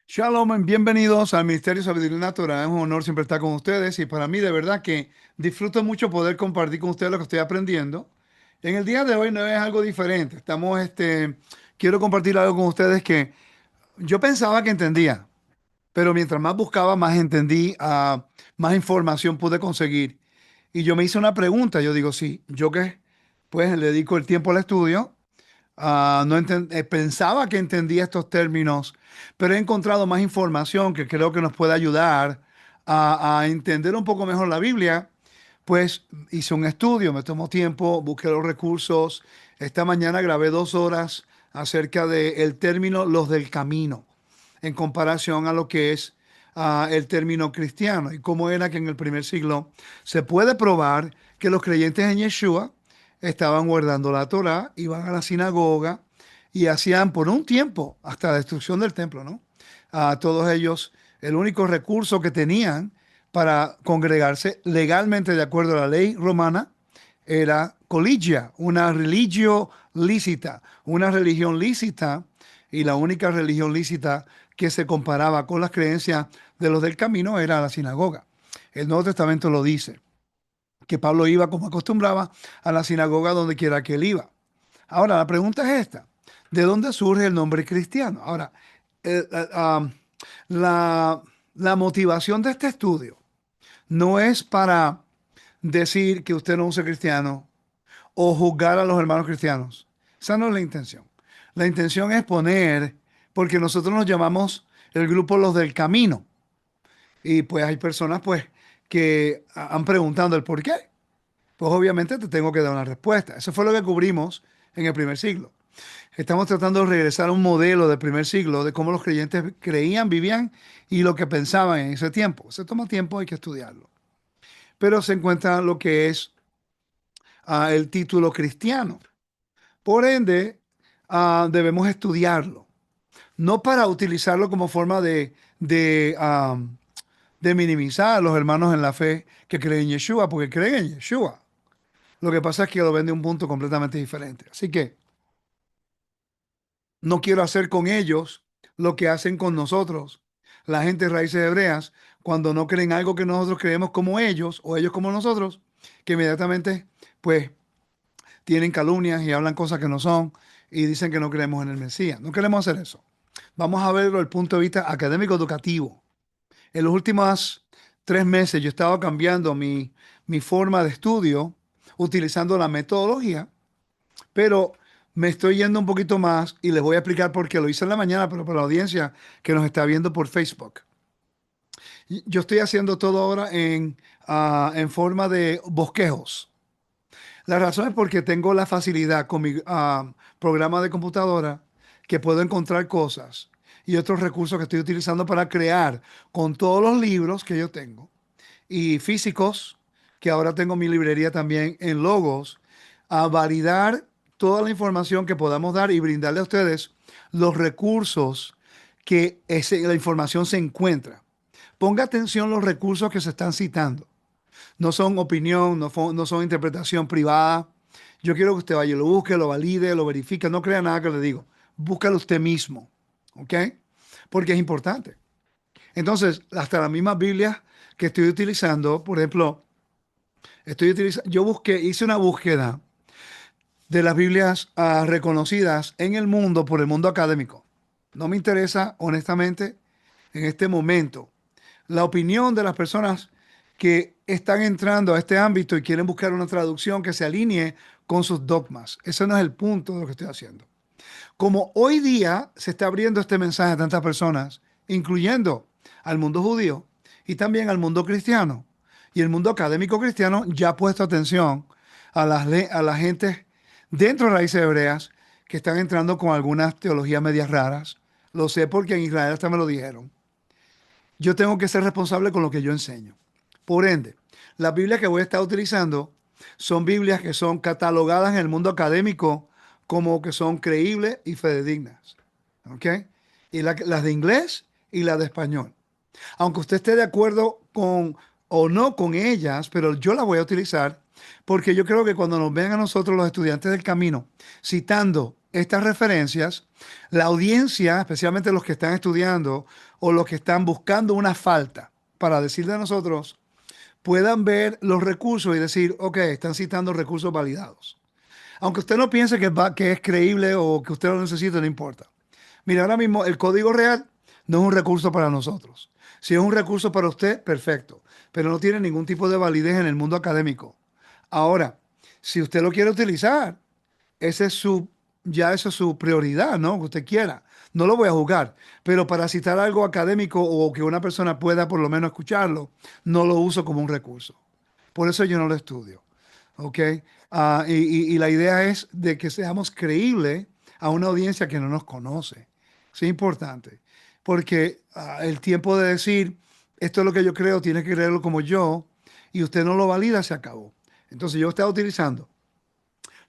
Shalom, bienvenidos al Ministerio de Sabiduría Natural. Es un honor siempre estar con ustedes y para mí de verdad que disfruto mucho poder compartir con ustedes lo que estoy aprendiendo. En el día de hoy no es algo diferente. Quiero compartir algo con ustedes que yo pensaba que entendía, pero mientras más buscaba, más entendí, más información pude conseguir. Y yo me hice una pregunta. Yo digo, sí, yo que pues le dedico el tiempo al estudio. No pensaba que entendía estos términos, pero he encontrado más información que creo que nos puede ayudar a entender un poco mejor la Biblia. Pues hice un estudio, me tomó tiempo, busqué los recursos. Esta mañana grabé 2 horas acerca del término los del camino, en comparación a lo que es el término cristiano y cómo era que en el primer siglo se puede probar que los creyentes en Yeshua estaban guardando la Torá, iban a la sinagoga y hacían por un tiempo, hasta la destrucción del templo, ¿no? A todos ellos, el único recurso que tenían para congregarse legalmente de acuerdo a la ley romana era coligia, una religio lícita, una religión lícita y la única religión lícita que se comparaba con las creencias de los del camino era la sinagoga. El Nuevo Testamento lo dice que Pablo iba como acostumbraba a la sinagoga donde quiera que él iba. Ahora, la pregunta es esta: ¿de dónde surge el nombre cristiano? Ahora, eh, eh, um, la, la motivación de este estudio no es para decir que usted no es cristiano o juzgar a los hermanos cristianos. Esa no es la intención. La intención es poner, porque nosotros nos llamamos el grupo Los del Camino. Y pues hay personas pues que han preguntado el por qué. Pues obviamente te tengo que dar una respuesta. Eso fue lo que cubrimos en el primer siglo. Estamos tratando de regresar a un modelo del primer siglo de cómo los creyentes creían, vivían y lo que pensaban en ese tiempo. Se toma tiempo, hay que estudiarlo. Pero se encuentra lo que es el título cristiano. Por ende, debemos estudiarlo. No para utilizarlo como forma de minimizar a los hermanos en la fe que creen en Yeshua, porque creen en Yeshua. Lo que pasa es que lo ven de un punto completamente diferente. Así que no quiero hacer con ellos lo que hacen con nosotros, la gente de raíces hebreas, cuando no creen algo que nosotros creemos como ellos o ellos como nosotros, que inmediatamente pues tienen calumnias y hablan cosas que no son y dicen que no creemos en el Mesías. No queremos hacer eso. Vamos a verlo desde el punto de vista académico educativo. En los últimos 3 meses yo he estado cambiando mi forma de estudio utilizando la metodología, pero me estoy yendo un poquito más y les voy a explicar por qué. Lo hice en la mañana, pero para la audiencia que nos está viendo por Facebook. Yo estoy haciendo todo ahora en forma de bosquejos. La razón es porque tengo la facilidad con mi programa de computadora que puedo encontrar cosas y otros recursos que estoy utilizando para crear con todos los libros que yo tengo y físicos, que ahora tengo mi librería también en Logos, a validar toda la información que podamos dar y brindarle a ustedes los recursos que la información se encuentra. Ponga atención los recursos que se están citando. No son opinión, no son interpretación privada. Yo quiero que usted vaya y lo busque, lo valide, lo verifique. No crea nada que le digo. Búscalo usted mismo. ¿Ok? Porque es importante. Entonces, hasta las mismas Biblias que estoy utilizando, por ejemplo, yo hice una búsqueda de las Biblias reconocidas en el mundo por el mundo académico. No me interesa, honestamente, en este momento, la opinión de las personas que están entrando a este ámbito y quieren buscar una traducción que se alinee con sus dogmas. Ese no es el punto de lo que estoy haciendo. Como hoy día se está abriendo este mensaje a tantas personas, incluyendo al mundo judío y también al mundo cristiano, y el mundo académico cristiano ya ha puesto atención a la gente dentro de raíces hebreas que están entrando con algunas teologías medias raras. Lo sé porque en Israel hasta me lo dijeron. Yo tengo que ser responsable con lo que yo enseño. Por ende, las Biblias que voy a estar utilizando son Biblias que son catalogadas en el mundo académico como que son creíbles y fidedignas. ¿Ok? Y las de inglés y las de español. Aunque usted esté de acuerdo con o no con ellas, pero yo las voy a utilizar porque yo creo que cuando nos vean a nosotros los estudiantes del camino citando estas referencias, la audiencia, especialmente los que están estudiando o los que están buscando una falta para decir de nosotros, puedan ver los recursos y decir, ok, están citando recursos validados. Aunque usted no piense que es creíble o que usted lo necesite, no importa. Mira, ahora mismo el código real no es un recurso para nosotros. Si es un recurso para usted, perfecto, pero no tiene ningún tipo de validez en el mundo académico. Ahora, si usted lo quiere utilizar, ese es su, ya eso es su prioridad, ¿no? Que usted quiera. No lo voy a juzgar, pero para citar algo académico o que una persona pueda por lo menos escucharlo, no lo uso como un recurso. Por eso yo no lo estudio, ¿ok? Y la idea es de que seamos creíbles a una audiencia que no nos conoce. Es importante, porque el tiempo de decir, esto es lo que yo creo, tiene que creerlo como yo, y usted no lo valida, se acabó. Entonces yo estaba utilizando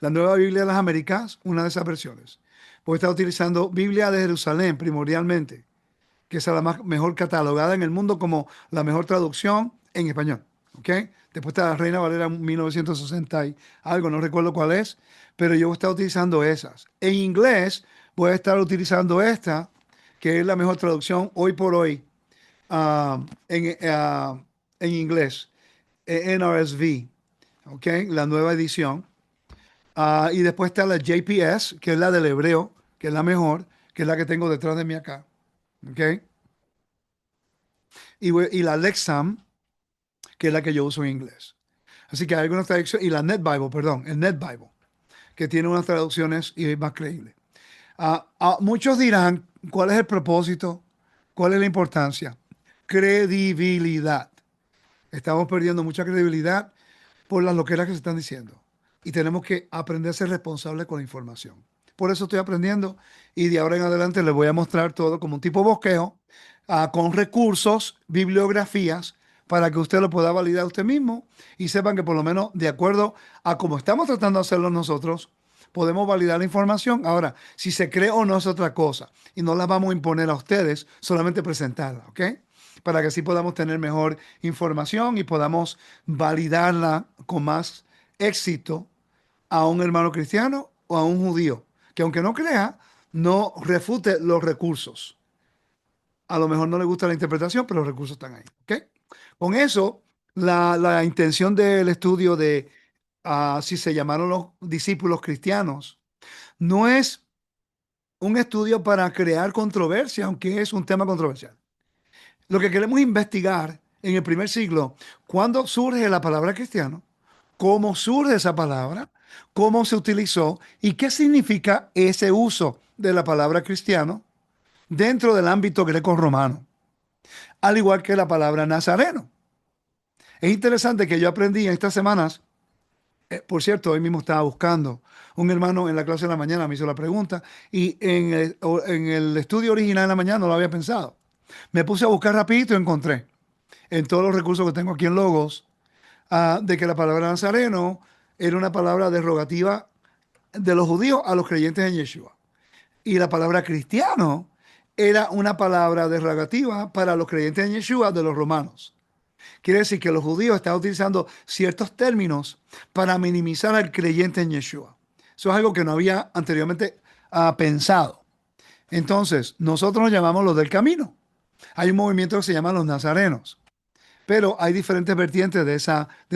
la Nueva Biblia de las Américas, una de esas versiones. Pues está utilizando Biblia de Jerusalén primordialmente, que es la mejor catalogada en el mundo como la mejor traducción en español. ¿Ok? Después está la Reina Valera 1960 y algo, no recuerdo cuál es, pero yo voy a estar utilizando esas. En inglés voy a estar utilizando esta, que es la mejor traducción hoy por hoy en inglés, NRSV, ¿ok? La nueva edición. Y después está la JPS, que es la del hebreo, que es la mejor, que es la que tengo detrás de mí acá. ¿Ok? Y la Lexham, que es la que yo uso en inglés. Así que hay algunas traducciones, y la Net Bible, perdón, el Net Bible, que tiene unas traducciones y es más creíble. Muchos dirán, ¿cuál es el propósito? ¿Cuál es la importancia? Credibilidad. Estamos perdiendo mucha credibilidad por las loqueras que se están diciendo. Y tenemos que aprender a ser responsables con la información. Por eso estoy aprendiendo y de ahora en adelante les voy a mostrar todo como un tipo bosquejo, con recursos, bibliografías, para que usted lo pueda validar usted mismo y sepan que por lo menos de acuerdo a cómo estamos tratando de hacerlo nosotros, podemos validar la información. Ahora, si se cree o no es otra cosa y no la vamos a imponer a ustedes, solamente presentarla, ¿ok? Para que así podamos tener mejor información y podamos validarla con más éxito a un hermano cristiano o a un judío, que aunque no crea, no refute los recursos. A lo mejor no le gusta la interpretación, pero los recursos están ahí. ¿Ok? Con eso, la intención del estudio de si se llamaron los discípulos cristianos no es un estudio para crear controversia, aunque es un tema controversial. Lo que queremos investigar en el primer siglo, cuándo surge la palabra cristiano, cómo surge esa palabra, cómo se utilizó y qué significa ese uso de la palabra cristiano dentro del ámbito greco-romano, al igual que la palabra nazareno. Es interesante que yo aprendí en estas semanas, por cierto, hoy mismo estaba buscando, un hermano en la clase de la mañana me hizo la pregunta y en el estudio original de la mañana no lo había pensado. Me puse a buscar rapidito y encontré en todos los recursos que tengo aquí en Logos, de que la palabra nazareno era una palabra derogativa de los judíos a los creyentes en Yeshua. Y la palabra cristiano era una palabra derogativa para los creyentes en Yeshua de los romanos. Quiere decir que los judíos estaban utilizando ciertos términos para minimizar al creyente en Yeshua. Eso es algo que no había anteriormente pensado. Entonces, nosotros nos llamamos los del camino. Hay un movimiento que se llama los nazarenos. Pero hay diferentes vertientes de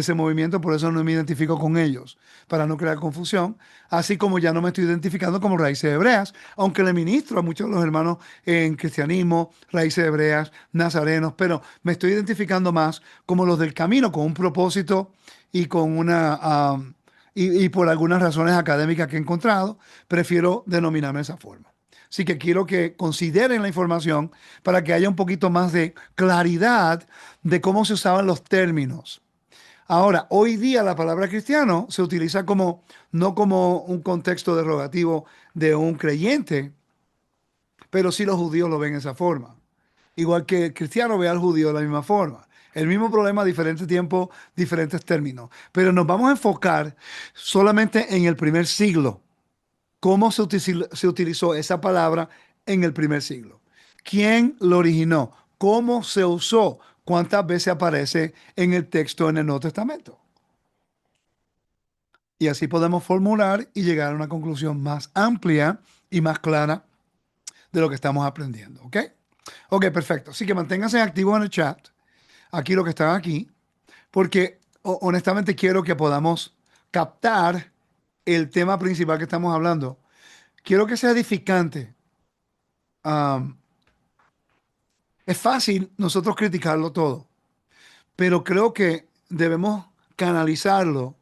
ese movimiento, por eso no me identifico con ellos, para no crear confusión, así como ya no me estoy identificando como raíces hebreas, aunque le ministro a muchos de los hermanos en cristianismo, raíces hebreas, nazarenos, pero me estoy identificando más como los del camino, con un propósito y con y por algunas razones académicas que he encontrado, prefiero denominarme de esa forma. Así que quiero que consideren la información para que haya un poquito más de claridad de cómo se usaban los términos. Ahora, hoy día la palabra cristiano se utiliza como, no como un contexto derogativo de un creyente, pero sí los judíos lo ven de esa forma. Igual que el cristiano ve al judío de la misma forma. El mismo problema, diferente tiempo, diferentes términos. Pero nos vamos a enfocar solamente en el primer siglo. ¿Cómo se utilizó esa palabra en el primer siglo? ¿Quién lo originó? ¿Cómo se usó? ¿Cuántas veces aparece en el texto en el Nuevo Testamento? Y así podemos formular y llegar a una conclusión más amplia y más clara de lo que estamos aprendiendo, ¿ok? Ok, perfecto. Así que manténganse activos en el chat, aquí lo que están aquí, porque honestamente quiero que podamos captar el tema principal que estamos hablando. Quiero que sea edificante. Am, es fácil nosotros criticarlo todo, pero creo que debemos canalizarlo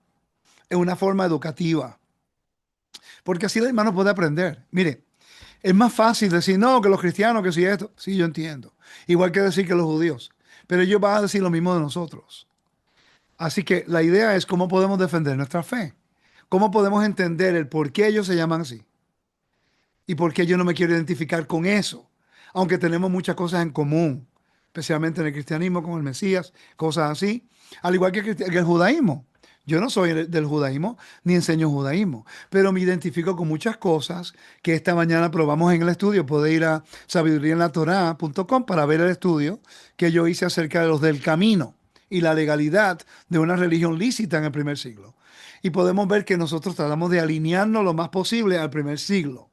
en una forma educativa, porque así el hermano puede aprender. Mire, es más fácil decir, no, que los cristianos, que si esto. Sí, yo entiendo. Igual que decir que los judíos. Pero ellos van a decir lo mismo de nosotros. Así que la idea es cómo podemos defender nuestra fe. Cómo podemos entender el por qué ellos se llaman así. Y por qué yo no me quiero identificar con eso. Aunque tenemos muchas cosas en común. Especialmente en el cristianismo, con el Mesías, cosas así. Al igual que el judaísmo. Yo no soy del judaísmo, ni enseño judaísmo, pero me identifico con muchas cosas que esta mañana probamos en el estudio. Puede ir a sabiduriaenlatorá.com para ver el estudio que yo hice acerca de los del camino y la legalidad de una religión lícita en el primer siglo. Y podemos ver que nosotros tratamos de alinearnos lo más posible al primer siglo.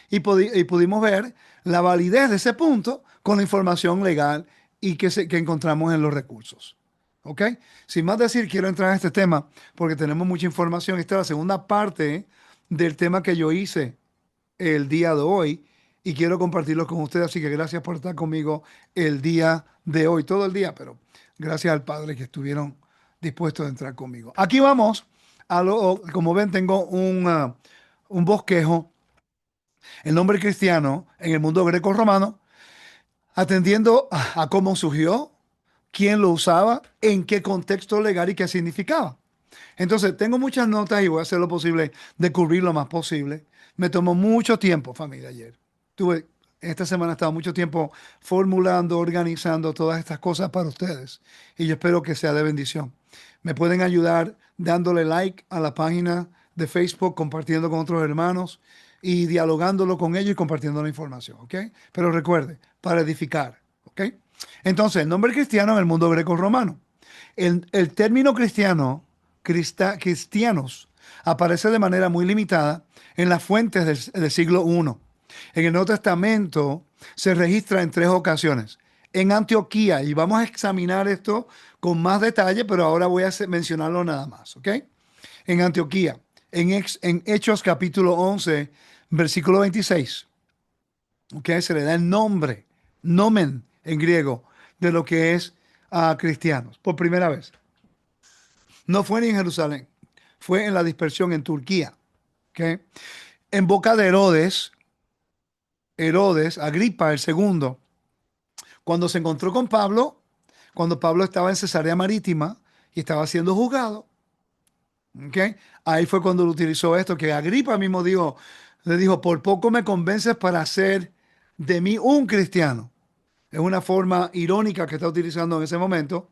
Y pudimos ver la validez de ese punto con la información legal y que encontramos en los recursos. ¿Ok? Sin más decir, quiero entrar en este tema porque tenemos mucha información. Esta es la segunda parte del tema que yo hice el día de hoy y quiero compartirlo con ustedes. Así que gracias por estar conmigo el día de hoy, todo el día, pero gracias al Padre que estuvieron dispuestos a entrar conmigo. Aquí vamos como ven, tengo un bosquejo, el nombre cristiano en el mundo greco-romano, atendiendo a cómo surgió, quién lo usaba, en qué contexto legal y qué significaba. Entonces, tengo muchas notas y voy a hacer lo posible de cubrir lo más posible. Me tomó mucho tiempo, familia, ayer. Esta semana he estado mucho tiempo formulando, organizando todas estas cosas para ustedes y yo espero que sea de bendición. Me pueden ayudar dándole like a la página de Facebook, compartiendo con otros hermanos y dialogándolo con ellos y compartiendo la información, ¿ok? Pero recuerde, para edificar, ¿ok? Entonces, el nombre cristiano en el mundo greco-romano. El término cristiano, cristianos, aparece de manera muy limitada en las fuentes del siglo I. En el Nuevo Testamento se registra en tres ocasiones. En Antioquía, y vamos a examinar esto con más detalle, pero ahora voy a mencionarlo nada más, ¿ok? En Antioquía, en Hechos capítulo 11, versículo 26, ¿ok? Se le da el nombre, nomen en griego, de lo que es a cristianos, por primera vez. No fue ni en Jerusalén, fue en la dispersión en Turquía, ¿ok? En boca de Herodes, Agripa el segundo, cuando se encontró con Pablo, cuando Pablo estaba en Cesarea Marítima y estaba siendo juzgado, ¿ok? Ahí fue cuando lo utilizó esto, que Agripa mismo le dijo, por poco me convences para hacer de mí un cristiano. Es una forma irónica que está utilizando en ese momento.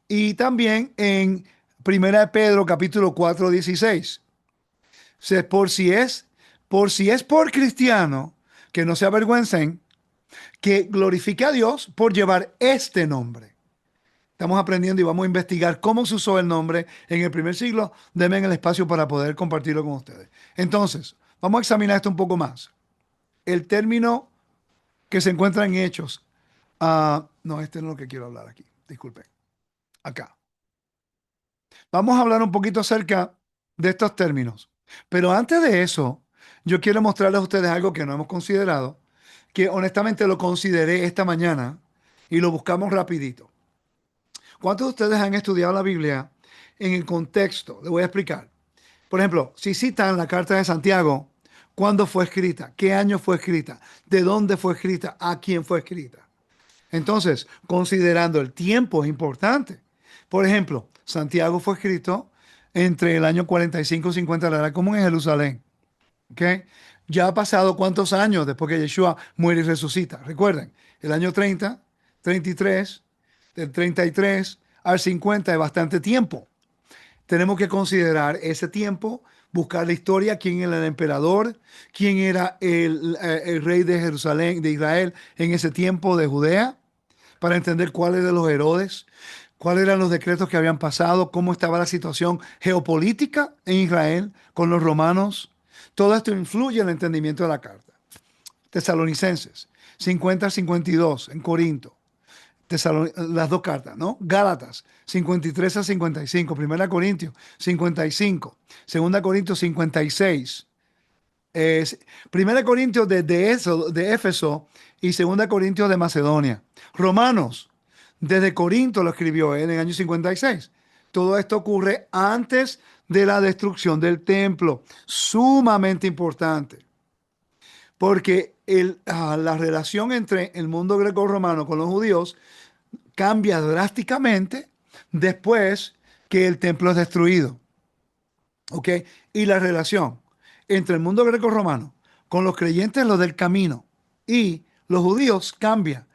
Y también en Primera de Pedro, capítulo 4, 16. Por si es por cristiano, que no se avergüencen, que glorifique a Dios por llevar este nombre. Estamos aprendiendo y vamos a investigar cómo se usó el nombre en el primer siglo. Denme el espacio para poder compartirlo con ustedes. Entonces, vamos a examinar esto un poco más. El término que se encuentra en Hechos. No, este no es lo que quiero hablar aquí. Disculpen. Acá. Vamos a hablar un poquito acerca de estos términos. Pero antes de eso, yo quiero mostrarles a ustedes algo que no hemos considerado, que honestamente lo consideré esta mañana y lo buscamos rapidito. ¿Cuántos de ustedes han estudiado la Biblia en el contexto? Les voy a explicar. Por ejemplo, si citan la carta de Santiago, ¿cuándo fue escrita? ¿Qué año fue escrita? ¿De dónde fue escrita? ¿A quién fue escrita? Entonces, considerando el tiempo es importante. Por ejemplo, Santiago fue escrito entre el año 45 y 50 de la era común en Jerusalén. ¿Ok? Ya ha pasado cuántos años después que Yeshua muere y resucita. Recuerden, el año 30, 33, del 33 al 50 es bastante tiempo. Tenemos que considerar ese tiempo, buscar la historia, quién era el emperador, quién era el rey de Jerusalén, de Israel en ese tiempo de Judea, para entender cuáles de los Herodes, cuáles eran los decretos que habían pasado, cómo estaba la situación geopolítica en Israel con los romanos. Todo esto influye en el entendimiento de la carta. Tesalonicenses 50 al 52 en Corinto. Las dos cartas, ¿no? Gálatas 53 a 55, Primera Corintios 55, Segunda Corintios 56, Primera Corintios de Éfeso y Segunda Corintios de Macedonia. Romanos, desde Corinto lo escribió él en el año 56. Todo esto ocurre antes de la destrucción del templo, sumamente importante, porque la relación entre el mundo greco-romano con los judíos cambia drásticamente después que el templo es destruido. ¿Ok? Y la relación entre el mundo greco-romano con los creyentes, los del camino, y los judíos cambia.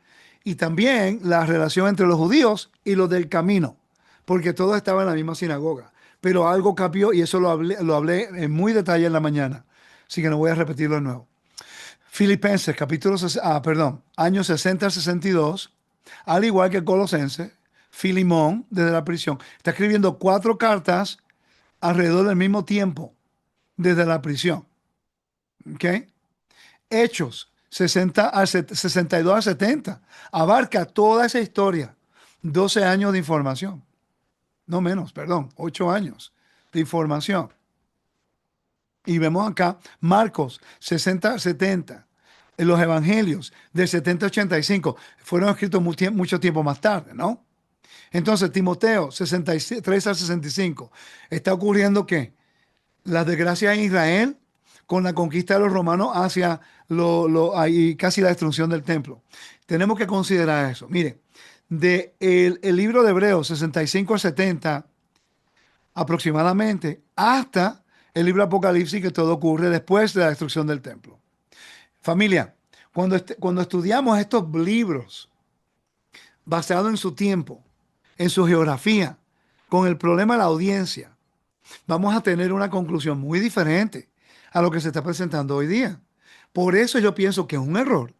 Y también la relación entre los judíos y los del camino, porque todos estaban en la misma sinagoga. Pero algo cambió y eso lo hablé en muy detalle en la mañana. Así que no voy a repetirlo de nuevo. Filipenses, años 60 al 62, al igual que Colosenses, Filimón, desde la prisión, está escribiendo 4 cartas alrededor del mismo tiempo, desde la prisión. ¿Ok? Hechos, 62 a 70, abarca toda esa historia. 12 años de información. No menos, perdón, 8 años de información. Y vemos acá Marcos 60 a 70. En los evangelios del 70 a 85 fueron escritos mucho tiempo más tarde, ¿no? Entonces, Timoteo 63 al 65. Está ocurriendo que las desgracias en Israel con la conquista de los romanos hacia ahí casi la destrucción del templo. Tenemos que considerar eso. Mire, el libro de Hebreos 65 al 70 aproximadamente hasta el libro de Apocalipsis, que todo ocurre después de la destrucción del templo. Familia, cuando estudiamos estos libros basados en su tiempo, en su geografía, con el problema de la audiencia, vamos a tener una conclusión muy diferente a lo que se está presentando hoy día. Por eso yo pienso que es un error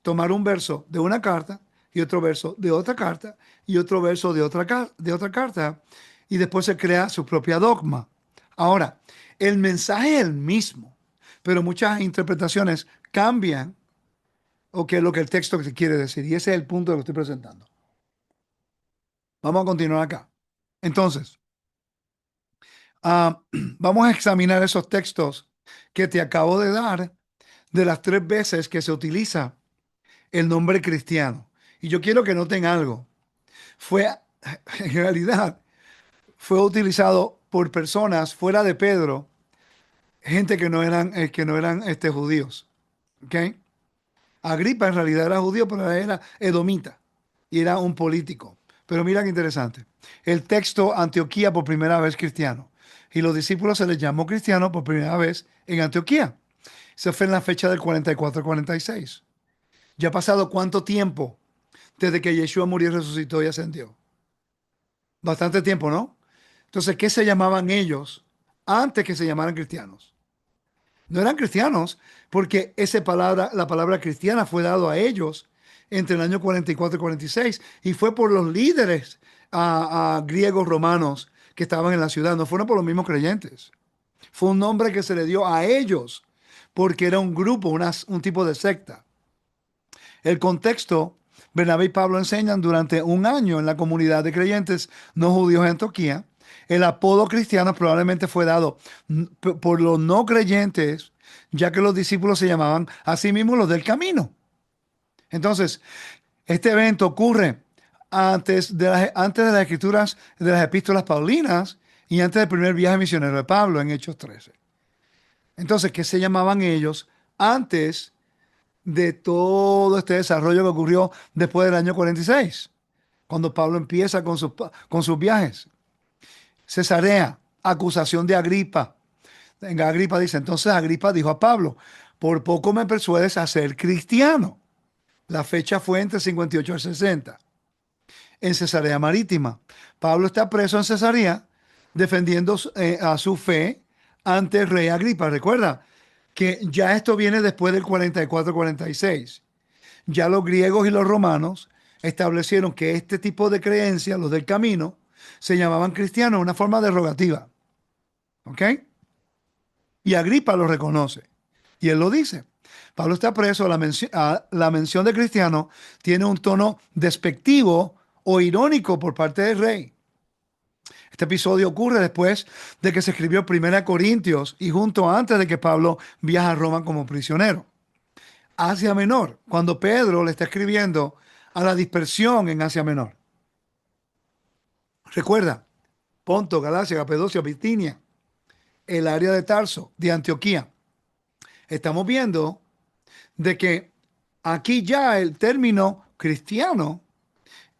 tomar un verso de una carta y otro verso de otra carta y otro verso de otra carta y después se crea su propia dogma. Ahora, el mensaje es el mismo, pero muchas interpretaciones cambian lo que el texto quiere decir, y ese es el punto que estoy presentando. Vamos a continuar acá. Entonces, vamos a examinar esos textos que te acabo de dar de las 3 veces que se utiliza el nombre cristiano. Y yo quiero que noten algo. En realidad, fue utilizado por personas fuera de Pedro, gente que no eran judíos. ¿Ok? Agripa en realidad era judío, pero era edomita y era un político. Pero mira qué interesante. El texto Antioquía por primera vez cristiano. Y los discípulos se les llamó cristianos por primera vez en Antioquía. Se fue en la fecha del 44-46. ¿Ya ha pasado cuánto tiempo desde que Yeshua murió, resucitó y ascendió? Bastante tiempo, ¿no? Entonces, ¿qué se llamaban ellos antes que se llamaran cristianos? No eran cristianos porque la palabra cristiana fue dado a ellos entre el año 44 y 46 y fue por los líderes a griegos romanos que estaban en la ciudad, no fueron por los mismos creyentes. Fue un nombre que se le dio a ellos porque era un grupo, un tipo de secta. El contexto, Bernabé y Pablo enseñan durante un año en la comunidad de creyentes no judíos en Antioquía. El apodo cristiano probablemente fue dado por los no creyentes, ya que los discípulos se llamaban a sí mismos los del camino. Entonces, este evento ocurre antes de las escrituras de las epístolas paulinas y antes del primer viaje misionero de Pablo en Hechos 13. Entonces, ¿qué se llamaban ellos antes de todo este desarrollo que ocurrió después del año 46, cuando Pablo empieza con sus viajes? Cesarea, acusación de Agripa. Agripa dice, entonces Agripa dijo a Pablo, por poco me persuades a ser cristiano. La fecha fue entre 58 y 60. En Cesarea Marítima, Pablo está preso en Cesarea defendiendo a su fe ante el rey Agripa. Recuerda que ya esto viene después del 44-46. Ya los griegos y los romanos establecieron que este tipo de creencias, los del camino, se llamaban cristianos, una forma derogativa. ¿Ok? Y Agripa lo reconoce. Y él lo dice. Pablo está preso, la mención de cristiano tiene un tono despectivo o irónico por parte del rey. Este episodio ocurre después de que se escribió Primera Corintios y junto antes de que Pablo viaja a Roma como prisionero. Asia Menor, cuando Pedro le está escribiendo a la dispersión en Asia Menor. Recuerda, Ponto, Galacia, Capadocia, Bitinia, el área de Tarso, de Antioquía. Estamos viendo de que aquí ya el término cristiano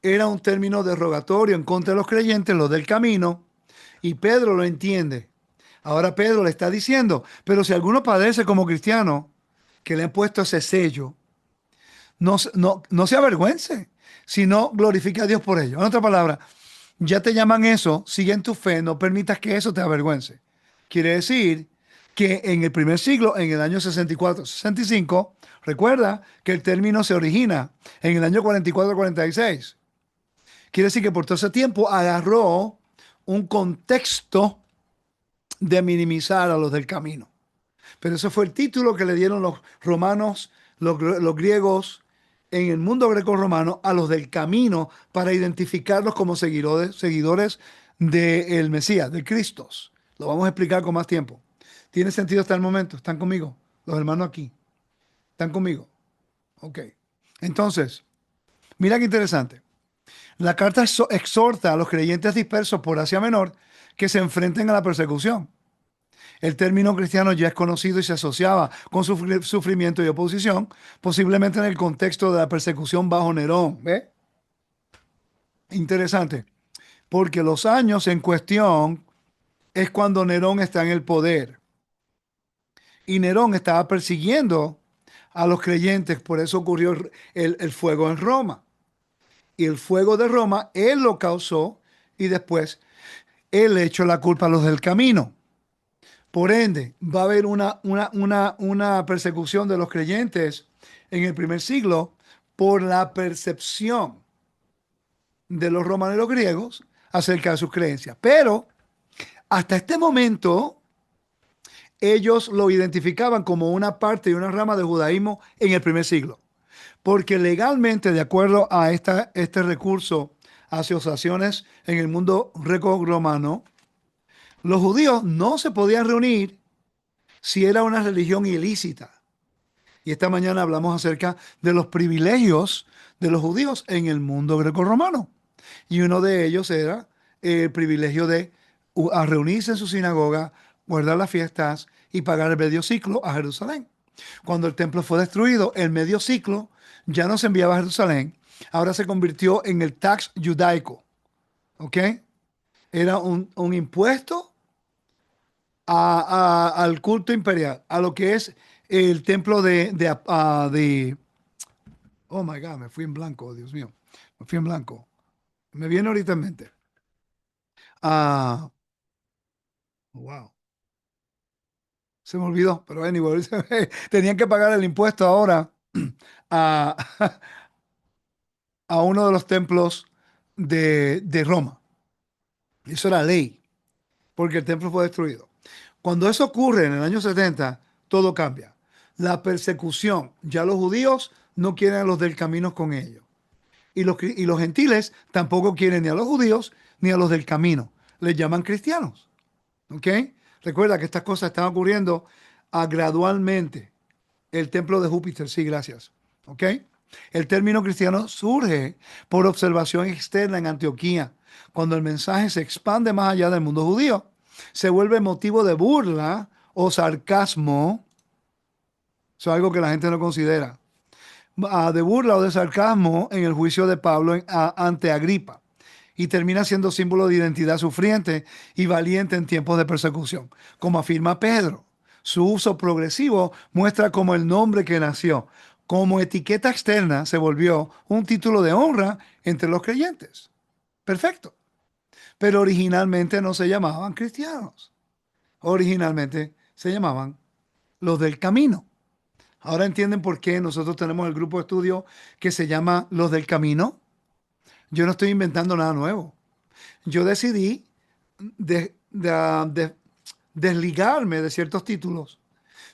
era un término derogatorio en contra de los creyentes, los del camino, y Pedro lo entiende. Ahora Pedro le está diciendo, pero si alguno padece como cristiano, que le han puesto ese sello, no se avergüence, sino glorifique a Dios por ello. En otra palabra, ya te llaman eso, sigue en tu fe, no permitas que eso te avergüence. Quiere decir que en el primer siglo, en el año 64-65, recuerda que el término se origina en el año 44-46. Quiere decir que por todo ese tiempo agarró un contexto de minimizar a los del camino. Pero ese fue el título que le dieron los romanos, los griegos, en el mundo greco-romano a los del camino para identificarlos como seguidores del Mesías, del Cristo. Lo vamos a explicar con más tiempo. ¿Tiene sentido hasta el momento? ¿Están conmigo? Los hermanos aquí. ¿Están conmigo? Ok. Entonces, mira qué interesante. La carta exhorta a los creyentes dispersos por Asia Menor que se enfrenten a la persecución. El término cristiano ya es conocido y se asociaba con sufrimiento y oposición, posiblemente en el contexto de la persecución bajo Nerón. ¿Ve? Interesante, porque los años en cuestión es cuando Nerón está en el poder. Y Nerón estaba persiguiendo a los creyentes, por eso ocurrió el fuego en Roma. Y el fuego de Roma, él lo causó y después él le echó la culpa a los del camino. Por ende, va a haber una persecución de los creyentes en el primer siglo por la percepción de los romanos y los griegos acerca de sus creencias. Pero hasta este momento, ellos lo identificaban como una parte y una rama del judaísmo en el primer siglo. Porque legalmente, de acuerdo a este recurso, asociaciones en el mundo greco-romano, los judíos no se podían reunir si era una religión ilícita. Y esta mañana hablamos acerca de los privilegios de los judíos en el mundo greco-romano. Y uno de ellos era el privilegio de a reunirse en su sinagoga, guardar las fiestas y pagar el medio ciclo a Jerusalén. Cuando el templo fue destruido, el medio ciclo ya no se enviaba a Jerusalén, ahora se convirtió en el tax judaico. ¿Ok? Era un impuesto al culto imperial, a lo que es el templo oh my God, me fui en blanco, Dios mío, me fui en blanco. Me viene ahorita en mente. Ah, wow, se me olvidó, pero anyway, tenían que pagar el impuesto ahora a, a uno de los templos de Roma. Eso era ley, porque el templo fue destruido. Cuando eso ocurre en el año 70, todo cambia. La persecución, ya los judíos no quieren a los del camino con ellos. Y los gentiles tampoco quieren ni a los judíos ni a los del camino. Les llaman cristianos. ¿Ok? Recuerda que estas cosas están ocurriendo gradualmente. El templo de Júpiter, sí, gracias. ¿Ok? El término cristiano surge por observación externa en Antioquía. Cuando el mensaje se expande más allá del mundo judío, se vuelve motivo de burla o sarcasmo. Eso es algo que la gente no considera. De burla o de sarcasmo en el juicio de Pablo ante Agripa y termina siendo símbolo de identidad sufriente y valiente en tiempos de persecución. Como afirma Pedro, su uso progresivo muestra cómo el nombre que nació como etiqueta externa se volvió un título de honra entre los creyentes. Perfecto. Pero originalmente no se llamaban cristianos. Originalmente se llamaban los del camino. Ahora entienden por qué nosotros tenemos el grupo de estudio que se llama Los del Camino. Yo no estoy inventando nada nuevo. Yo decidí de desligarme de ciertos títulos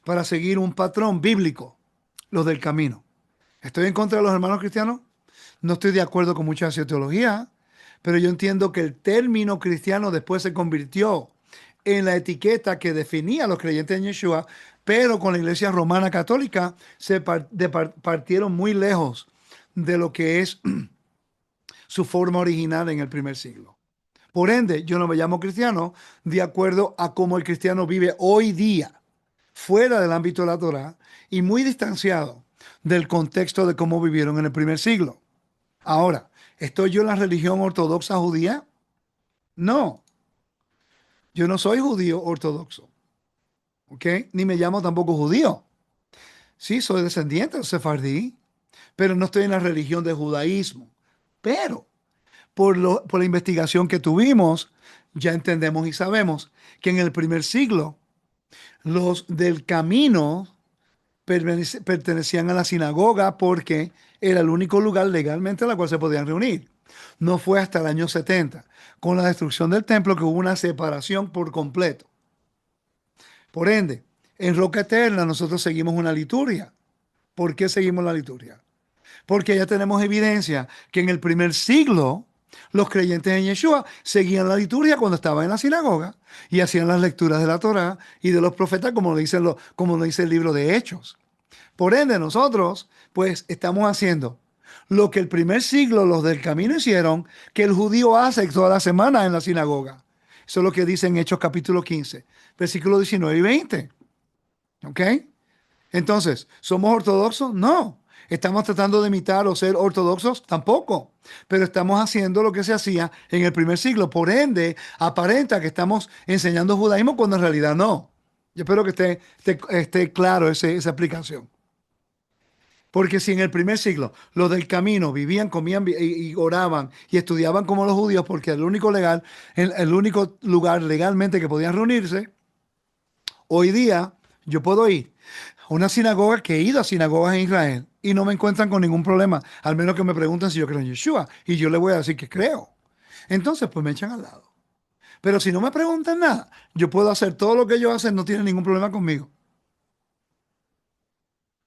para seguir un patrón bíblico, los del camino. ¿Estoy en contra de los hermanos cristianos? No estoy de acuerdo con mucha teología, pero yo entiendo que el término cristiano después se convirtió en la etiqueta que definía a los creyentes en Yeshua, pero con la iglesia romana católica partieron muy lejos de lo que es su forma original en el primer siglo. Por ende, yo no me llamo cristiano de acuerdo a cómo el cristiano vive hoy día, fuera del ámbito de la Torá y muy distanciado del contexto de cómo vivieron en el primer siglo. Ahora, ¿estoy yo en la religión ortodoxa judía? No, yo no soy judío ortodoxo, ¿ok? Ni me llamo tampoco judío. Sí, soy descendiente de sefardí, pero no estoy en la religión de judaísmo. Pero por la investigación que tuvimos, ya entendemos y sabemos que en el primer siglo los del camino pertenecían a la sinagoga porque era el único lugar legalmente en el cual se podían reunir. No fue hasta el año 70, con la destrucción del templo, que hubo una separación por completo. Por ende, en Roca Eterna nosotros seguimos una liturgia. ¿Por qué seguimos la liturgia? Porque ya tenemos evidencia que en el primer siglo los creyentes en Yeshua seguían la liturgia cuando estaban en la sinagoga y hacían las lecturas de la Torá y de los profetas, como lo dice el libro de Hechos. Por ende, nosotros, pues, estamos haciendo lo que el primer siglo los del camino hicieron, que el judío hace toda la semana en la sinagoga. Eso es lo que dice en Hechos capítulo 15, versículos 19 y 20. ¿Ok? Entonces, ¿somos ortodoxos? No. ¿Estamos tratando de imitar o ser ortodoxos? Tampoco. Pero estamos haciendo lo que se hacía en el primer siglo. Por ende, aparenta que estamos enseñando judaísmo cuando en realidad no. Yo espero que esté claro esa aplicación. Porque si en el primer siglo los del camino vivían, comían y oraban y estudiaban como los judíos, porque el único lugar legalmente que podían reunirse, hoy día yo puedo ir a una sinagoga, que he ido a sinagogas en Israel y no me encuentran con ningún problema, al menos que me pregunten si yo creo en Yeshua y yo le voy a decir que creo. Entonces, pues me echan al lado. Pero si no me preguntan nada, yo puedo hacer todo lo que ellos hacen, no tienen ningún problema conmigo.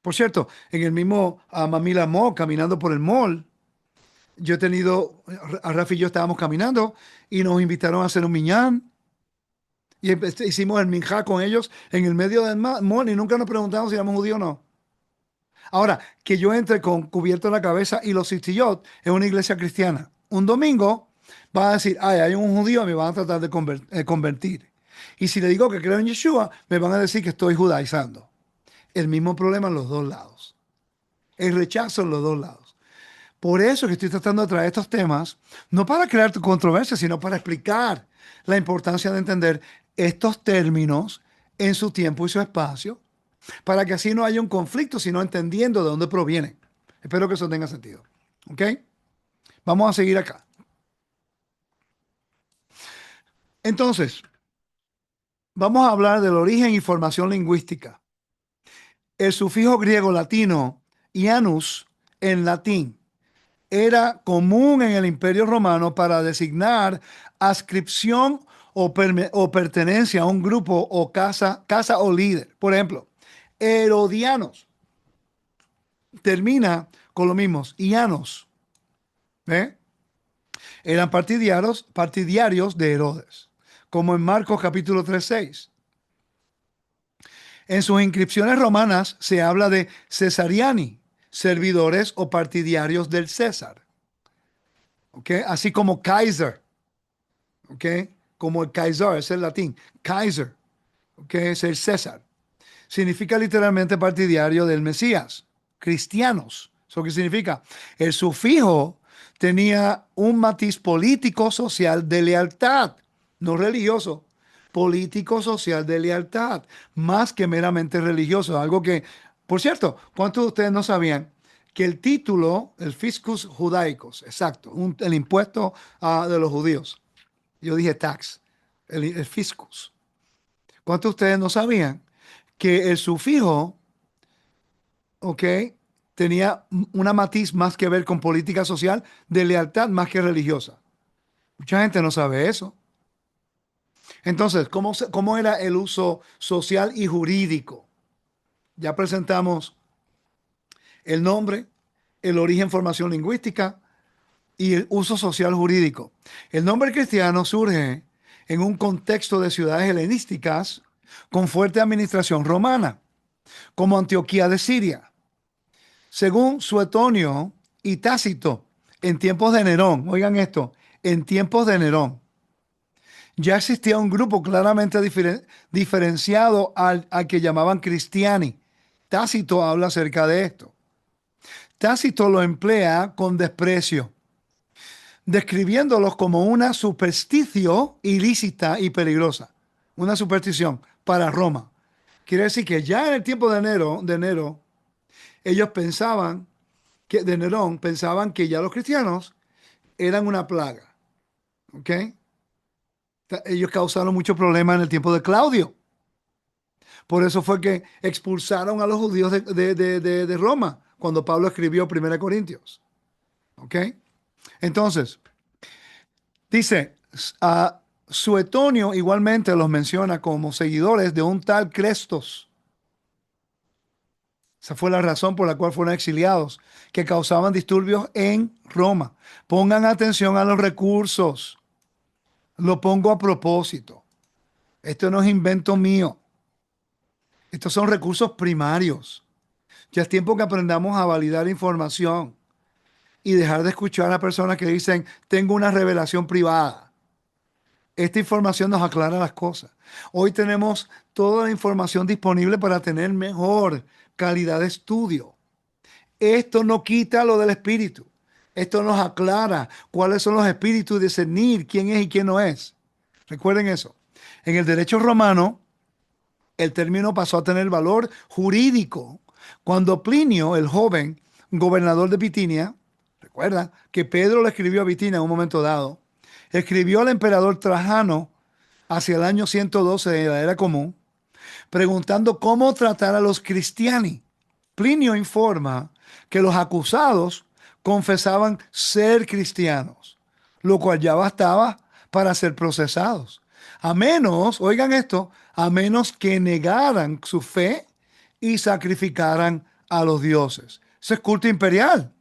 Por cierto, en el mismo Mamila Mall, caminando por el mall, yo he tenido, a Rafi y yo estábamos caminando y nos invitaron a hacer un miñán y hicimos el minjá con ellos en el medio del mall y nunca nos preguntamos si éramos judíos o no. Ahora, que yo entre con cubierto en la cabeza y los cistillot en una iglesia cristiana, un domingo van a decir, ay, hay un judío, me van a tratar de convertir. Y si le digo que creo en Yeshua, me van a decir que estoy judaizando. El mismo problema en los dos lados. El rechazo en los dos lados. Por eso que estoy tratando de traer estos temas, no para crear controversia, sino para explicar la importancia de entender estos términos en su tiempo y su espacio, para que así no haya un conflicto, sino entendiendo de dónde provienen. Espero que eso tenga sentido. ¿Ok? Vamos a seguir acá. Entonces, vamos a hablar del origen y formación lingüística. El sufijo griego latino, ianus, en latín, era común en el Imperio Romano para designar adscripción o pertenencia a un grupo o casa o líder. Por ejemplo, herodianos termina con lo mismo, ianos, ¿ve? Eran partidarios de Herodes, como en Marcos capítulo 3:6. En sus inscripciones romanas se habla de Cesariani, servidores o partidarios del César, ¿ok? Así como Kaiser, ¿ok? Como el Kaiser, es el latín, Kaiser, ¿ok? Es el César. Significa literalmente partidario del Mesías, cristianos. ¿Eso qué significa? El sufijo tenía un matiz político social de lealtad, no religioso, político social de lealtad, más que meramente religioso. Algo que, por cierto, ¿cuántos de ustedes no sabían que el título, el fiscus judaicos, exacto, el impuesto de los judíos? Yo dije tax, el fiscus. ¿Cuántos de ustedes no sabían que el sufijo, ok, tenía una matiz más que ver con política social, de lealtad más que religiosa. Mucha gente no sabe eso. Entonces, ¿cómo era el uso social y jurídico? Ya presentamos el nombre, el origen, formación lingüística y el uso social jurídico. El nombre cristiano surge en un contexto de ciudades helenísticas con fuerte administración romana, como Antioquía de Siria. Según Suetonio y Tácito, en tiempos de Nerón, oigan esto, en tiempos de Nerón, ya existía un grupo claramente diferenciado al que llamaban cristiani. Tácito habla acerca de esto. Tácito lo emplea con desprecio, describiéndolos como una superstición ilícita y peligrosa. Una superstición para Roma. Quiere decir que ya en el tiempo de Nero, ellos pensaban de Nerón, pensaban que ya los cristianos eran una plaga. ¿Ok? Ellos causaron mucho problema en el tiempo de Claudio. Por eso fue que expulsaron a los judíos de Roma cuando Pablo escribió 1 Corintios. ¿Ok? Entonces, dice, a Suetonio igualmente los menciona como seguidores de un tal Crestos. Esa fue la razón por la cual fueron exiliados, que causaban disturbios en Roma. Pongan atención a los recursos. Lo pongo a propósito. Esto no es invento mío. Estos son recursos primarios. Ya es tiempo que aprendamos a validar información y dejar de escuchar a personas que dicen, tengo una revelación privada. Esta información nos aclara las cosas. Hoy tenemos toda la información disponible para tener mejor calidad de estudio. Esto no quita lo del espíritu. Esto nos aclara cuáles son los espíritus y discernir quién es y quién no es. Recuerden eso. En el derecho romano, el término pasó a tener valor jurídico cuando Plinio, el joven gobernador de Bitinia, recuerda que Pedro le escribió a Bitinia en un momento dado, escribió al emperador Trajano hacia el año 112 de la era común, preguntando cómo tratar a los cristiani. Plinio informa que los acusados confesaban ser cristianos, lo cual ya bastaba para ser procesados. A menos, oigan esto, a menos que negaran su fe y sacrificaran a los dioses. Eso es culto imperial.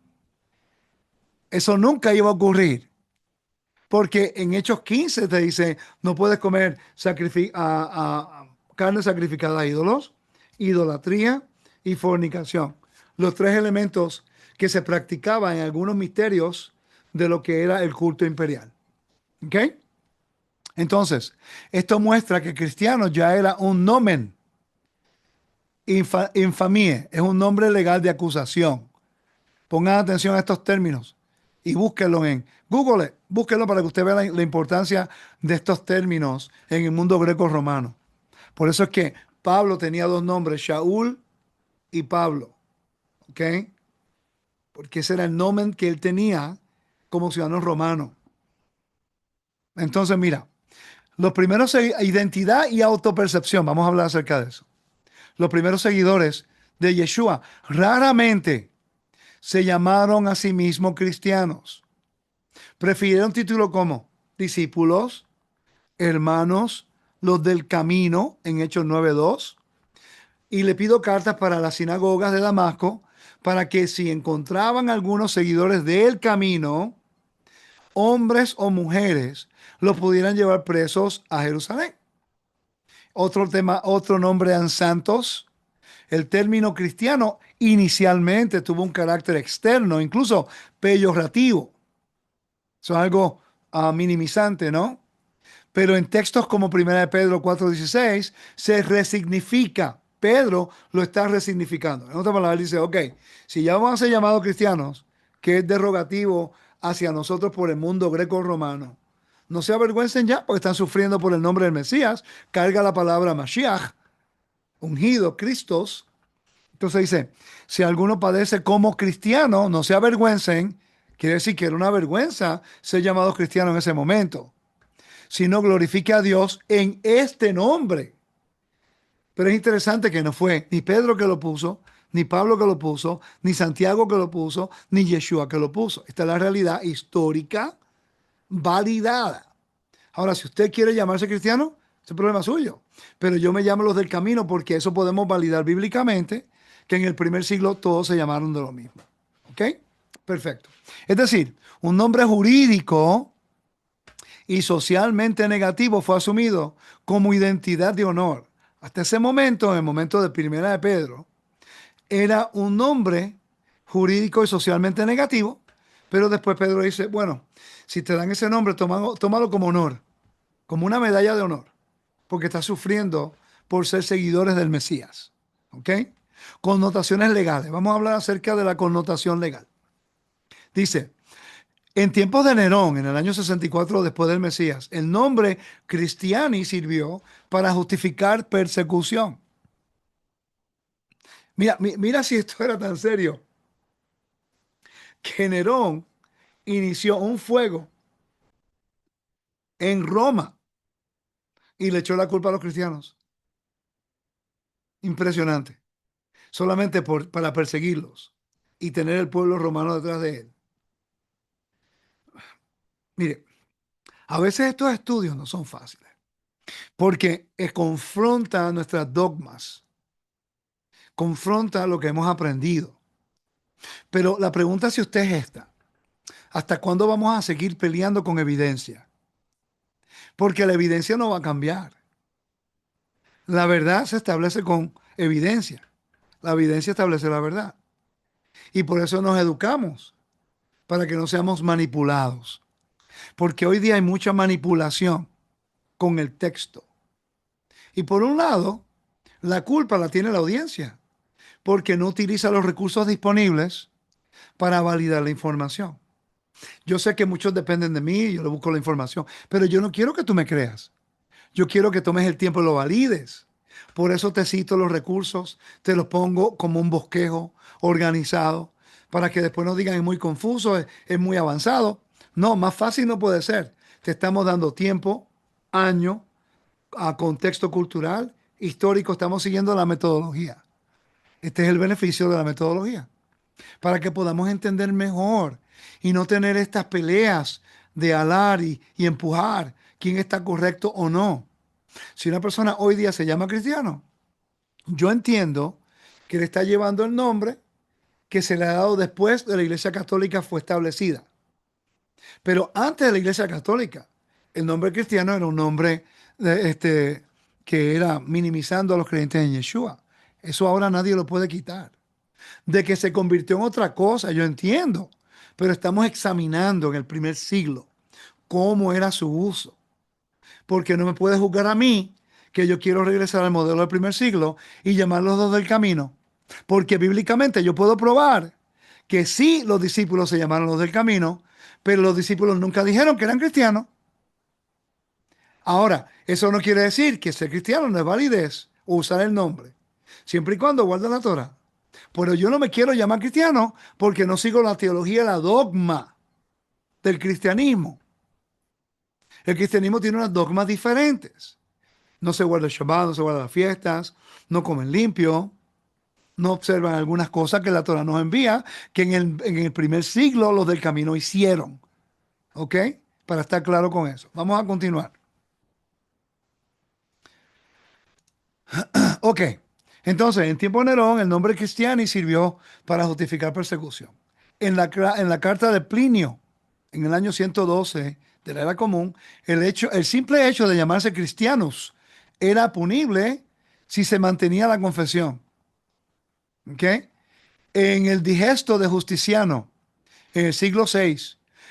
Eso nunca iba a ocurrir. Porque en Hechos 15 te dice, no puedes comer carne sacrificada a ídolos, idolatría y fornicación. Los tres elementos que se practicaban en algunos misterios de lo que era el culto imperial. ¿Ok? Entonces, esto muestra que cristiano ya era un nomen. Infamie es un nombre legal de acusación. Pongan atención a estos términos y búsquenlo en Google. Búsquenlo para que usted vea la importancia de estos términos en el mundo greco-romano. Por eso es que Pablo tenía dos nombres, Shaul y Pablo. ¿Ok? Porque ese era el nomen que él tenía como ciudadano romano. Entonces, mira, los primeros, identidad y autopercepción, vamos a hablar acerca de eso. Los primeros seguidores de Yeshua raramente se llamaron a sí mismos cristianos. Prefirieron títulos como discípulos, hermanos, los del camino, en Hechos 9:2. Y le pido cartas para las sinagogas de Damasco para que si encontraban algunos seguidores del camino, hombres o mujeres, los pudieran llevar presos a Jerusalén. Otro tema, otro nombre eran santos. El término cristiano inicialmente tuvo un carácter externo, incluso peyorativo. Eso es algo minimizante, ¿no? Pero en textos como 1 de Pedro 4:16 se resignifica. Pedro lo está resignificando. En otras palabras, dice, ok, si ya vamos a ser llamados cristianos, que es derogativo hacia nosotros por el mundo greco-romano, no se avergüencen ya porque están sufriendo por el nombre del Mesías. Carga la palabra Mashiach, ungido, Cristos. Entonces dice, si alguno padece como cristiano, no se avergüencen. Quiere decir que era una vergüenza ser llamado cristiano en ese momento, sino glorifique a Dios en este nombre. Pero es interesante que no fue ni Pedro que lo puso, ni Pablo que lo puso, ni Santiago que lo puso, ni Yeshua que lo puso. Esta es la realidad histórica validada. Ahora, si usted quiere llamarse cristiano, ese es problema suyo. Pero yo me llamo los del camino porque eso podemos validar bíblicamente, que en el primer siglo todos se llamaron de lo mismo. ¿Ok? Perfecto. Es decir, un nombre jurídico y socialmente negativo fue asumido como identidad de honor. Hasta ese momento, en el momento de Primera de Pedro, era un nombre jurídico y socialmente negativo, pero después Pedro dice, bueno, si te dan ese nombre, tómalo como honor, como una medalla de honor, porque estás sufriendo por ser seguidores del Mesías. ¿Ok? Connotaciones legales. Vamos a hablar acerca de la connotación legal. Dice, en tiempos de Nerón, en el año 64 después del Mesías, el nombre Cristiani sirvió para justificar persecución. Mira si esto era tan serio, que Nerón inició un fuego en Roma y le echó la culpa a los cristianos. Impresionante. Solamente para perseguirlos y tener el pueblo romano detrás de él. Mire, a veces estos estudios no son fáciles porque confronta nuestras dogmas, confronta lo que hemos aprendido. Pero la pregunta si usted es esta: ¿hasta cuándo vamos a seguir peleando con evidencia? Porque la evidencia no va a cambiar. La verdad se establece con evidencia. La evidencia establece la verdad. Y por eso nos educamos, para que no seamos manipulados. Porque hoy día hay mucha manipulación con el texto. Y por un lado, la culpa la tiene la audiencia, porque no utiliza los recursos disponibles para validar la información. Yo sé que muchos dependen de mí, yo le busco la información, pero yo no quiero que tú me creas. Yo quiero que tomes el tiempo y lo valides. Por eso te cito los recursos, te los pongo como un bosquejo organizado, para que después no digan es muy confuso, es muy avanzado. No, más fácil no puede ser. Te estamos dando tiempo, año, a contexto cultural, histórico, estamos siguiendo la metodología. Este es el beneficio de la metodología, para que podamos entender mejor y no tener estas peleas de alar y empujar quién está correcto o no. Si una persona hoy día se llama cristiano, yo entiendo que le está llevando el nombre que se le ha dado después de la Iglesia Católica fue establecida. Pero antes de la Iglesia Católica, el nombre cristiano era un nombre que era minimizando a los creyentes en Yeshua. Eso ahora nadie lo puede quitar. De que se convirtió en otra cosa, yo entiendo. Pero estamos examinando en el primer siglo cómo era su uso. Porque no me puede juzgar a mí que yo quiero regresar al modelo del primer siglo y llamar los dos del camino. Porque bíblicamente yo puedo probar que sí los discípulos se llamaron los del camino, pero los discípulos nunca dijeron que eran cristianos. Ahora, eso no quiere decir que ser cristiano no es validez o usar el nombre, siempre y cuando guarda la Torah. Pero yo no me quiero llamar cristiano porque no sigo la teología, la dogma del cristianismo. El cristianismo tiene unas dogmas diferentes. No se guarda el Shabbat, no se guardan las fiestas, no comen limpio, no observan algunas cosas que la Torah nos envía, que en el primer siglo los del camino hicieron. ¿Ok? Para estar claro con eso. Vamos a continuar. Ok. Entonces, en tiempo de Nerón, el nombre Cristiani sirvió para justificar persecución. En la carta de Plinio, en el año 112 de la era común, el simple hecho de llamarse cristianos era punible si se mantenía la confesión. ¿Ok? En el digesto de Justiciano, en el siglo VI,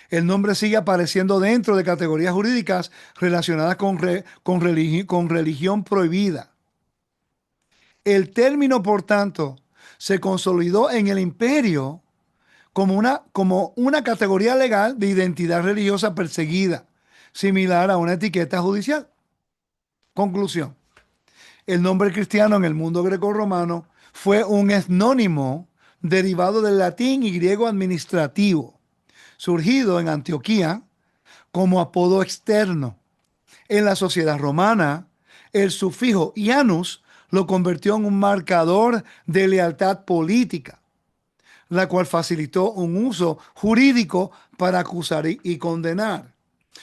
el nombre sigue apareciendo dentro de categorías jurídicas relacionadas con religión prohibida. El término, por tanto, se consolidó en el imperio como una categoría legal de identidad religiosa perseguida, similar a una etiqueta judicial. Conclusión. El nombre cristiano en el mundo grecorromano fue un etnónimo derivado del latín y griego administrativo, surgido en Antioquía como apodo externo. En la sociedad romana, el sufijo ianus lo convirtió en un marcador de lealtad política, la cual facilitó un uso jurídico para acusar y condenar.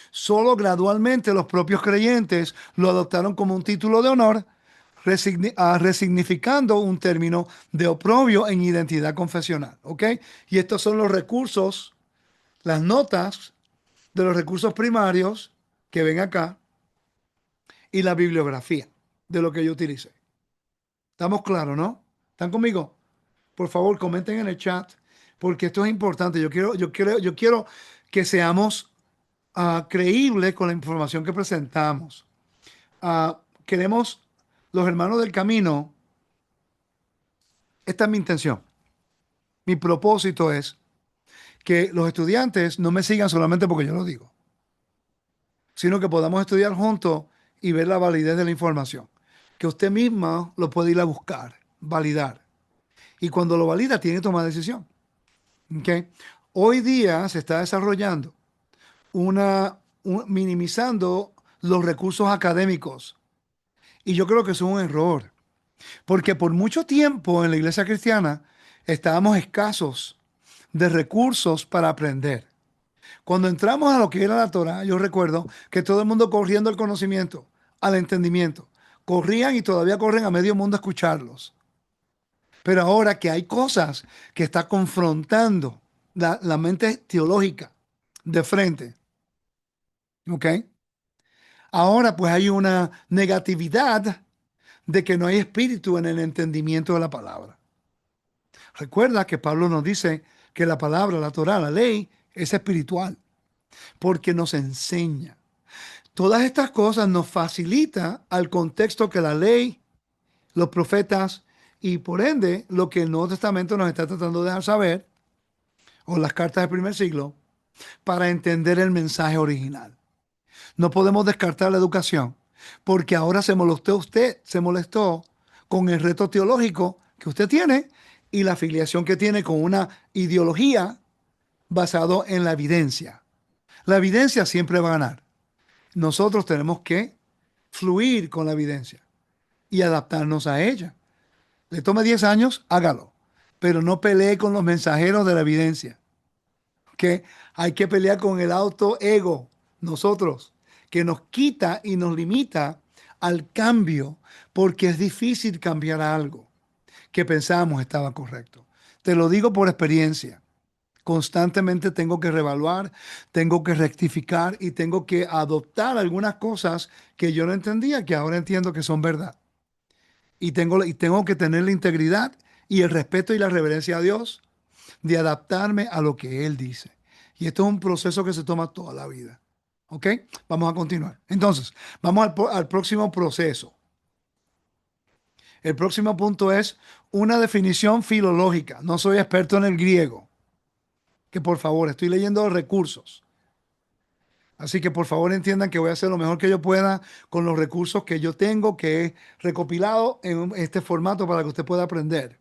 Solo gradualmente los propios creyentes lo adoptaron como un título de honor, resignificando un término de oprobio en identidad confesional. ¿Ok? Y estos son los recursos, las notas de los recursos primarios que ven acá y la bibliografía de lo que yo utilicé. ¿Estamos claros, no? ¿Están conmigo? Por favor, comenten en el chat porque esto es importante. Yo quiero que seamos creíbles con la información que presentamos. Queremos, los hermanos del camino, esta es mi intención. Mi propósito es que los estudiantes no me sigan solamente porque yo lo digo, sino que podamos estudiar juntos y ver la validez de la información. Que usted misma lo puede ir a buscar, validar. Y cuando lo valida, tiene que tomar decisión. ¿Ok? Hoy día se está desarrollando minimizando los recursos académicos. Y yo creo que eso es un error. Porque por mucho tiempo en la iglesia cristiana estábamos escasos de recursos para aprender. Cuando entramos a lo que era la Torah, yo recuerdo que todo el mundo corriendo al conocimiento, al entendimiento. Corrían y todavía corren a medio mundo a escucharlos. Pero ahora que hay cosas que está confrontando la mente teológica de frente, ¿ok? Ahora pues hay una negatividad de que no hay espíritu en el entendimiento de la palabra. Recuerda que Pablo nos dice que la palabra, la Torah, la ley, es espiritual, porque nos enseña. Todas estas cosas nos facilita al contexto que la ley, los profetas y por ende lo que el Nuevo Testamento nos está tratando de dejar saber, o las cartas del primer siglo, para entender el mensaje original. No podemos descartar la educación, porque ahora se molestó con el reto teológico que usted tiene y la afiliación que tiene con una ideología basado en la evidencia. La evidencia siempre va a ganar. Nosotros tenemos que fluir con la evidencia y adaptarnos a ella. Le tome 10 años, hágalo, pero no pelee con los mensajeros de la evidencia. Que hay que pelear con el autoego, nosotros, que nos quita y nos limita al cambio, porque es difícil cambiar algo que pensábamos estaba correcto. Te lo digo por experiencia. Constantemente tengo que reevaluar, tengo que rectificar y tengo que adoptar algunas cosas que yo no entendía, que ahora entiendo que son verdad. Y tengo que tener la integridad y el respeto y la reverencia a Dios de adaptarme a lo que Él dice. Y esto es un proceso que se toma toda la vida. ¿Ok? Vamos a continuar. Entonces, vamos al próximo proceso. El próximo punto es una definición filológica. No soy experto en el griego. Que por favor, estoy leyendo los recursos. Así que por favor entiendan que voy a hacer lo mejor que yo pueda con los recursos que yo tengo, que he recopilado en este formato para que usted pueda aprender.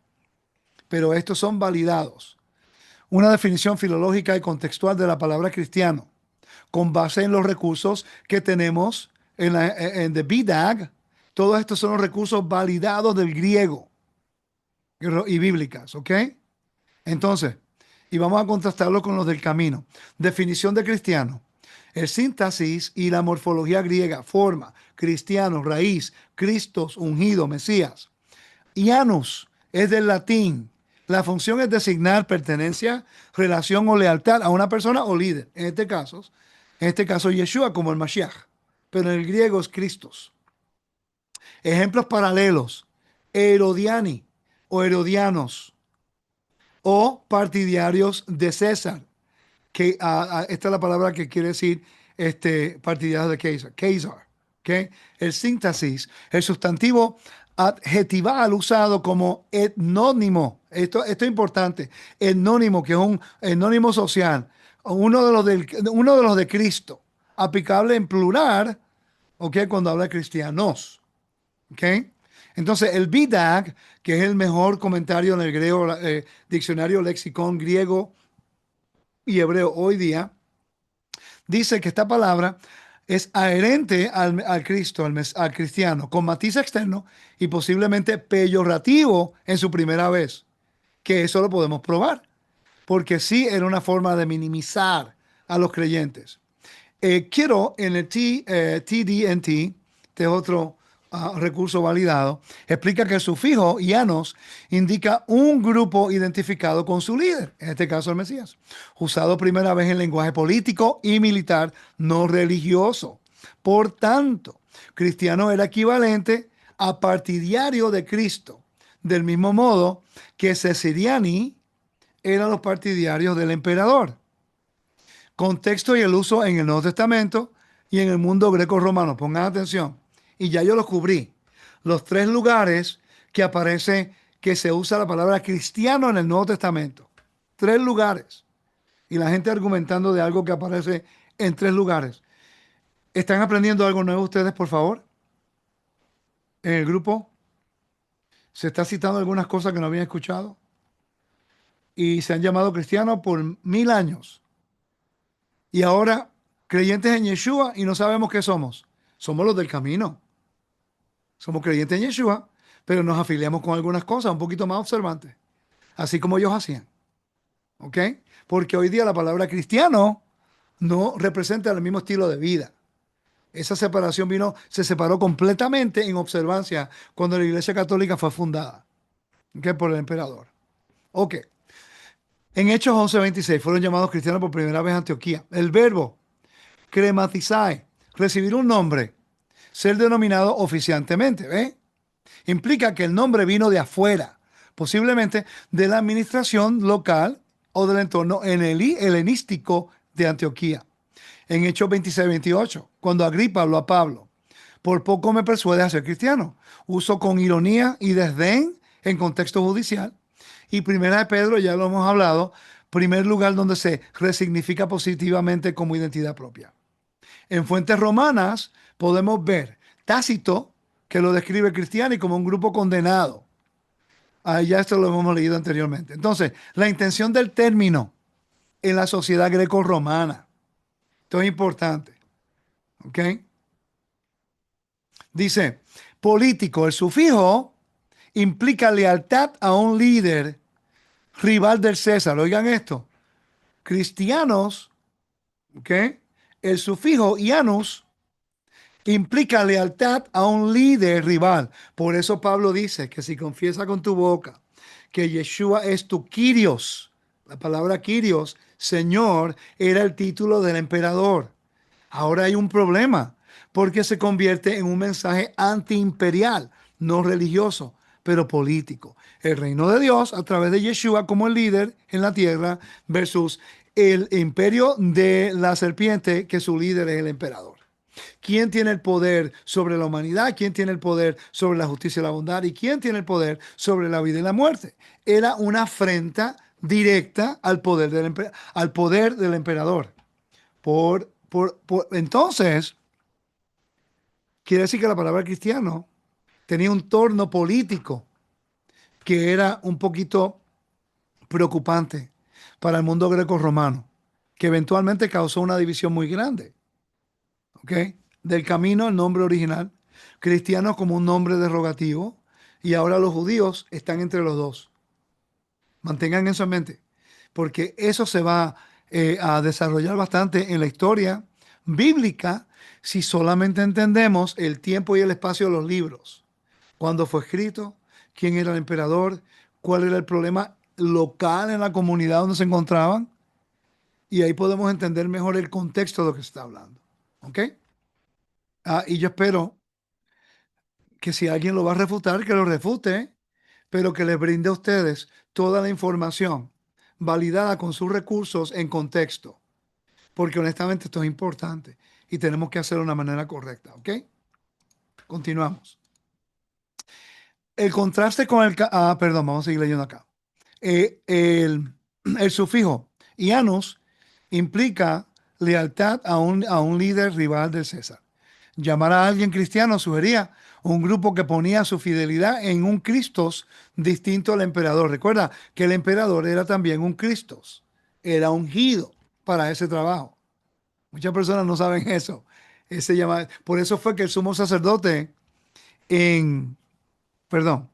Pero estos son validados. Una definición filológica y contextual de la palabra cristiano, con base en los recursos que tenemos en The BDAG. Todos estos son los recursos validados del griego y bíblicas, ¿ok? Entonces, y vamos a contrastarlo con los del camino. Definición de cristiano. El síntesis y la morfología griega, forma, cristiano, raíz, Cristos, ungido, Mesías. Ianus es del latín. La función es designar pertenencia, relación o lealtad a una persona o líder. En este caso Yeshua como el Mashiach. Pero en el griego es Cristos. Ejemplos paralelos. Herodiani o Herodianos o partidarios de César. Esta es la palabra que quiere decir partidarios de César. César. ¿Okay? El síntesis, el sustantivo adjetival usado como etnónimo. Esto es importante. Etnónimo, que es un etnónimo social. Uno de los de Cristo. Aplicable en plural, ¿ok? Cuando habla de cristianos. ¿Ok? Entonces, el BDAG, que es el mejor comentario en el griego, diccionario lexicón griego y hebreo hoy día, dice que esta palabra es adherente al Cristo, al cristiano, con matiz externo y posiblemente peyorativo en su primera vez, que eso lo podemos probar, porque sí era una forma de minimizar a los creyentes. Quiero en el TDNT, este es otro recurso validado, explica que el sufijo ianos indica un grupo identificado con su líder, en este caso el Mesías, usado primera vez en lenguaje político y militar, no religioso. Por tanto, cristiano era equivalente a partidario de Cristo, del mismo modo que Cesariani eran los partidarios del emperador. Contexto y el uso en el Nuevo Testamento y en el mundo greco-romano. Pongan atención. Y ya yo los cubrí. Los tres lugares que aparece que se usa la palabra cristiano en el Nuevo Testamento. Tres lugares. Y la gente argumentando de algo que aparece en tres lugares. ¿Están aprendiendo algo nuevo ustedes, por favor? En el grupo se está citando algunas cosas que no habían escuchado. Y se han llamado cristianos por 1000 años. Y ahora creyentes en Yeshua y no sabemos qué somos. Somos los del camino. Somos creyentes en Yeshua, pero nos afiliamos con algunas cosas un poquito más observantes, así como ellos hacían. ¿Ok? Porque hoy día la palabra cristiano no representa el mismo estilo de vida. Esa separación se separó completamente en observancia cuando la Iglesia Católica fue fundada. ¿Ok? Por el emperador. Ok. En Hechos 11:26 fueron llamados cristianos por primera vez en Antioquía. El verbo crematizai, recibir un nombre, ser denominado oficiantemente, ¿ve? Implica que el nombre vino de afuera, posiblemente de la administración local o del entorno helenístico de Antioquía. En Hechos 26-28, cuando Agripa habló a Pablo, por poco me persuade a ser cristiano. Uso con ironía y desdén en contexto judicial. Y Primera de Pedro, ya lo hemos hablado, primer lugar donde se resignifica positivamente como identidad propia. En fuentes romanas podemos ver Tácito, que lo describe Cristiani como un grupo condenado. Ahí ya esto lo hemos leído anteriormente. Entonces, la intención del término en la sociedad greco-romana. Esto es importante. ¿Ok? Dice, político, el sufijo implica lealtad a un líder rival del César. Oigan esto. Cristianos, ¿ok? El sufijo ianus implica lealtad a un líder rival. Por eso Pablo dice que si confiesa con tu boca que Yeshua es tu Kyrios, la palabra Kyrios, Señor, era el título del emperador. Ahora hay un problema porque se convierte en un mensaje antiimperial, no religioso, pero político. El reino de Dios a través de Yeshua como el líder en la tierra versus el imperio de la serpiente, que su líder es el emperador. ¿Quién tiene el poder sobre la humanidad? ¿Quién tiene el poder sobre la justicia y la bondad? ¿Y quién tiene el poder sobre la vida y la muerte? Era una afrenta directa al poder del emperador. Entonces, quiere decir que la palabra cristiano tenía un torno político que era un poquito preocupante para el mundo greco-romano, que eventualmente causó una división muy grande. ¿Ok? Del camino, el nombre original, cristiano como un nombre derogativo, y ahora los judíos están entre los dos. Mantengan eso en mente, porque eso se va a desarrollar bastante en la historia bíblica si solamente entendemos el tiempo y el espacio de los libros. ¿Cuándo fue escrito? ¿Quién era el emperador? ¿Cuál era el problema local en la comunidad donde se encontraban? Y ahí podemos entender mejor el contexto de lo que se está hablando. ¿Ok? Y yo espero que si alguien lo va a refutar, que lo refute, pero que les brinde a ustedes toda la información validada con sus recursos en contexto, porque honestamente esto es importante y tenemos que hacerlo de una manera correcta, ¿ok? Continuamos. El contraste con perdón, vamos a seguir leyendo acá. Eh, el, el sufijo ianus implica lealtad a un líder rival del César. Llamar a alguien cristiano sugería un grupo que ponía su fidelidad en un Cristos distinto al emperador. Recuerda que el emperador era también un Cristos, era ungido para ese trabajo. Muchas personas no saben eso. Por eso fue que el sumo sacerdote en, perdón,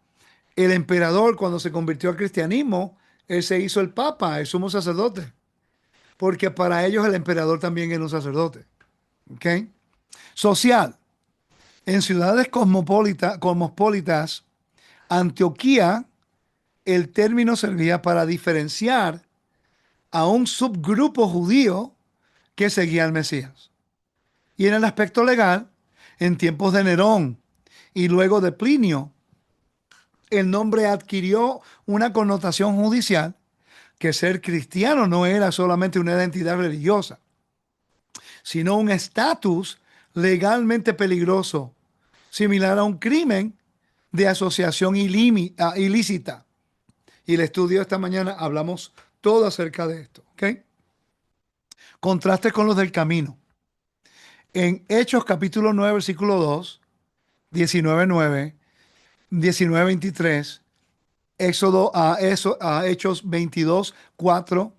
el emperador cuando se convirtió al cristianismo, él se hizo el papa, el sumo sacerdote, porque para ellos el emperador también era un sacerdote. ¿Ok? Social. En ciudades cosmopolitas, Antioquía, el término servía para diferenciar a un subgrupo judío que seguía al Mesías. Y en el aspecto legal, en tiempos de Nerón y luego de Plinio, el nombre adquirió una connotación judicial que ser cristiano no era solamente una identidad religiosa, sino un estatus legalmente peligroso, similar a un crimen de asociación ilícita. Y el estudio de esta mañana hablamos todo acerca de esto. ¿Ok? Contraste con los del camino. En Hechos capítulo 9, versículo 2, 19:9, 19:23, a Hechos 22:4,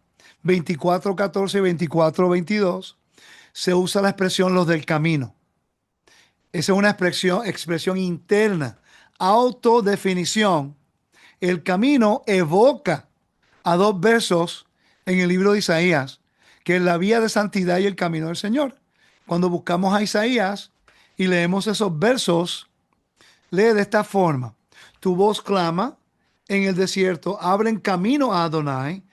24:14 y 24:22, se usa la expresión los del camino. Esa es una expresión interna, autodefinición. El camino evoca a dos versos en el libro de Isaías, que es la vía de santidad y el camino del Señor. Cuando buscamos a Isaías y leemos esos versos, lee de esta forma: tu voz clama en el desierto, abren camino a Adonai,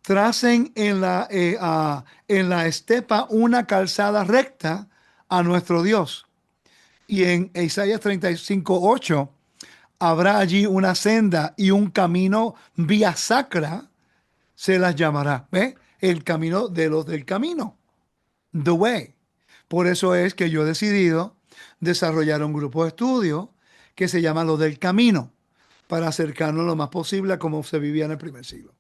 tracen en la estepa una calzada recta a nuestro Dios. Y en Isaías 35:8, habrá allí una senda y un camino, vía sacra, se las llamará. ¿Ve? El camino de los del camino. The way. Por eso es que yo he decidido desarrollar un grupo de estudio que se llama Los del Camino, para acercarnos lo más posible a cómo se vivía en el primer siglo.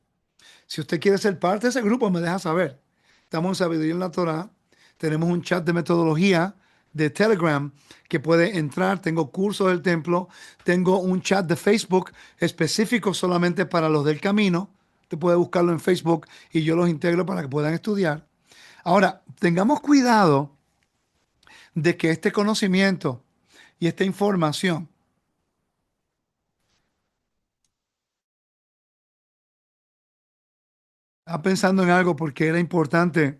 Si usted quiere ser parte de ese grupo, me deja saber. Estamos en Sabiduría en la Torah. Tenemos un chat de metodología de Telegram que puede entrar. Tengo cursos del templo. Tengo un chat de Facebook específico solamente para los del camino. Usted puede buscarlo en Facebook y yo los integro para que puedan estudiar. Ahora, tengamos cuidado de que este conocimiento y esta información, está pensando en algo porque era importante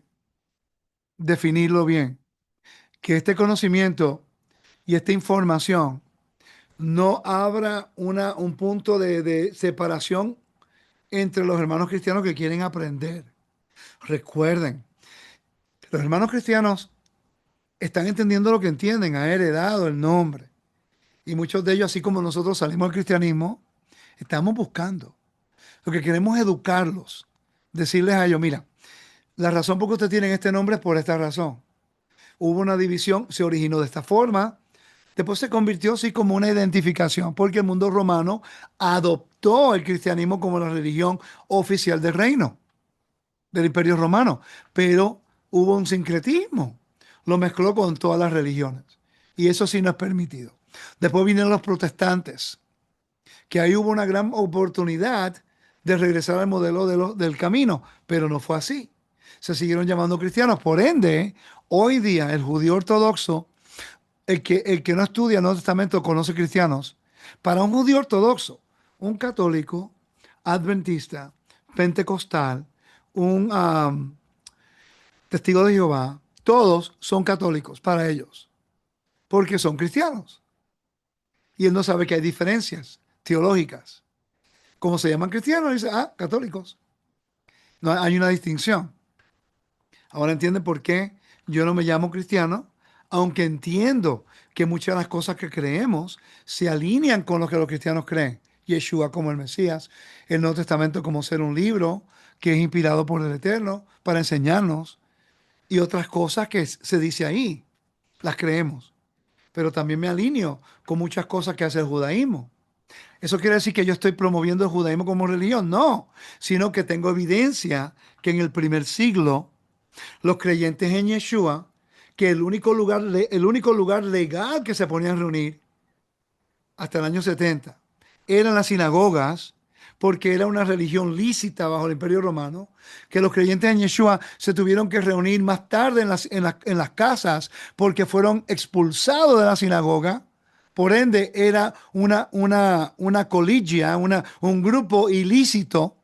definirlo bien, que este conocimiento y esta información no abra un punto de separación entre los hermanos cristianos que quieren aprender. Recuerden, los hermanos cristianos están entendiendo lo que entienden, han heredado el nombre. Y muchos de ellos, así como nosotros salimos del cristianismo, estamos buscando. Lo que queremos es educarlos, decirles a ellos: mira, la razón por que ustedes tienen este nombre es por esta razón. Hubo una división, se originó de esta forma, después se convirtió así como una identificación, porque el mundo romano adoptó el cristianismo como la religión oficial del reino, del imperio romano, pero hubo un sincretismo, lo mezcló con todas las religiones, y eso sí no es permitido. Después vinieron los protestantes, que ahí hubo una gran oportunidad de regresar al modelo del camino, pero no fue así. Se siguieron llamando cristianos. Por ende, hoy día el judío ortodoxo, el que no estudia el Nuevo Testamento, conoce cristianos. Para un judío ortodoxo, un católico, adventista, pentecostal, un testigo de Jehová, todos son católicos para ellos, porque son cristianos. Y él no sabe que hay diferencias teológicas. Como se llaman cristianos, dice, católicos. No hay una distinción. Ahora entienden por qué yo no me llamo cristiano, aunque entiendo que muchas de las cosas que creemos se alinean con lo que los cristianos creen. Yeshua como el Mesías, el Nuevo Testamento como ser un libro que es inspirado por el Eterno para enseñarnos, y otras cosas que se dice ahí, las creemos. Pero también me alineo con muchas cosas que hace el judaísmo. ¿Eso quiere decir que yo estoy promoviendo el judaísmo como religión? No, sino que tengo evidencia que en el primer siglo los creyentes en Yeshua, que el único lugar legal que se ponían a reunir hasta el año 70 eran las sinagogas, porque era una religión lícita bajo el Imperio Romano, que los creyentes en Yeshua se tuvieron que reunir más tarde en las casas porque fueron expulsados de la sinagoga. Por ende, era una coligia, un grupo ilícito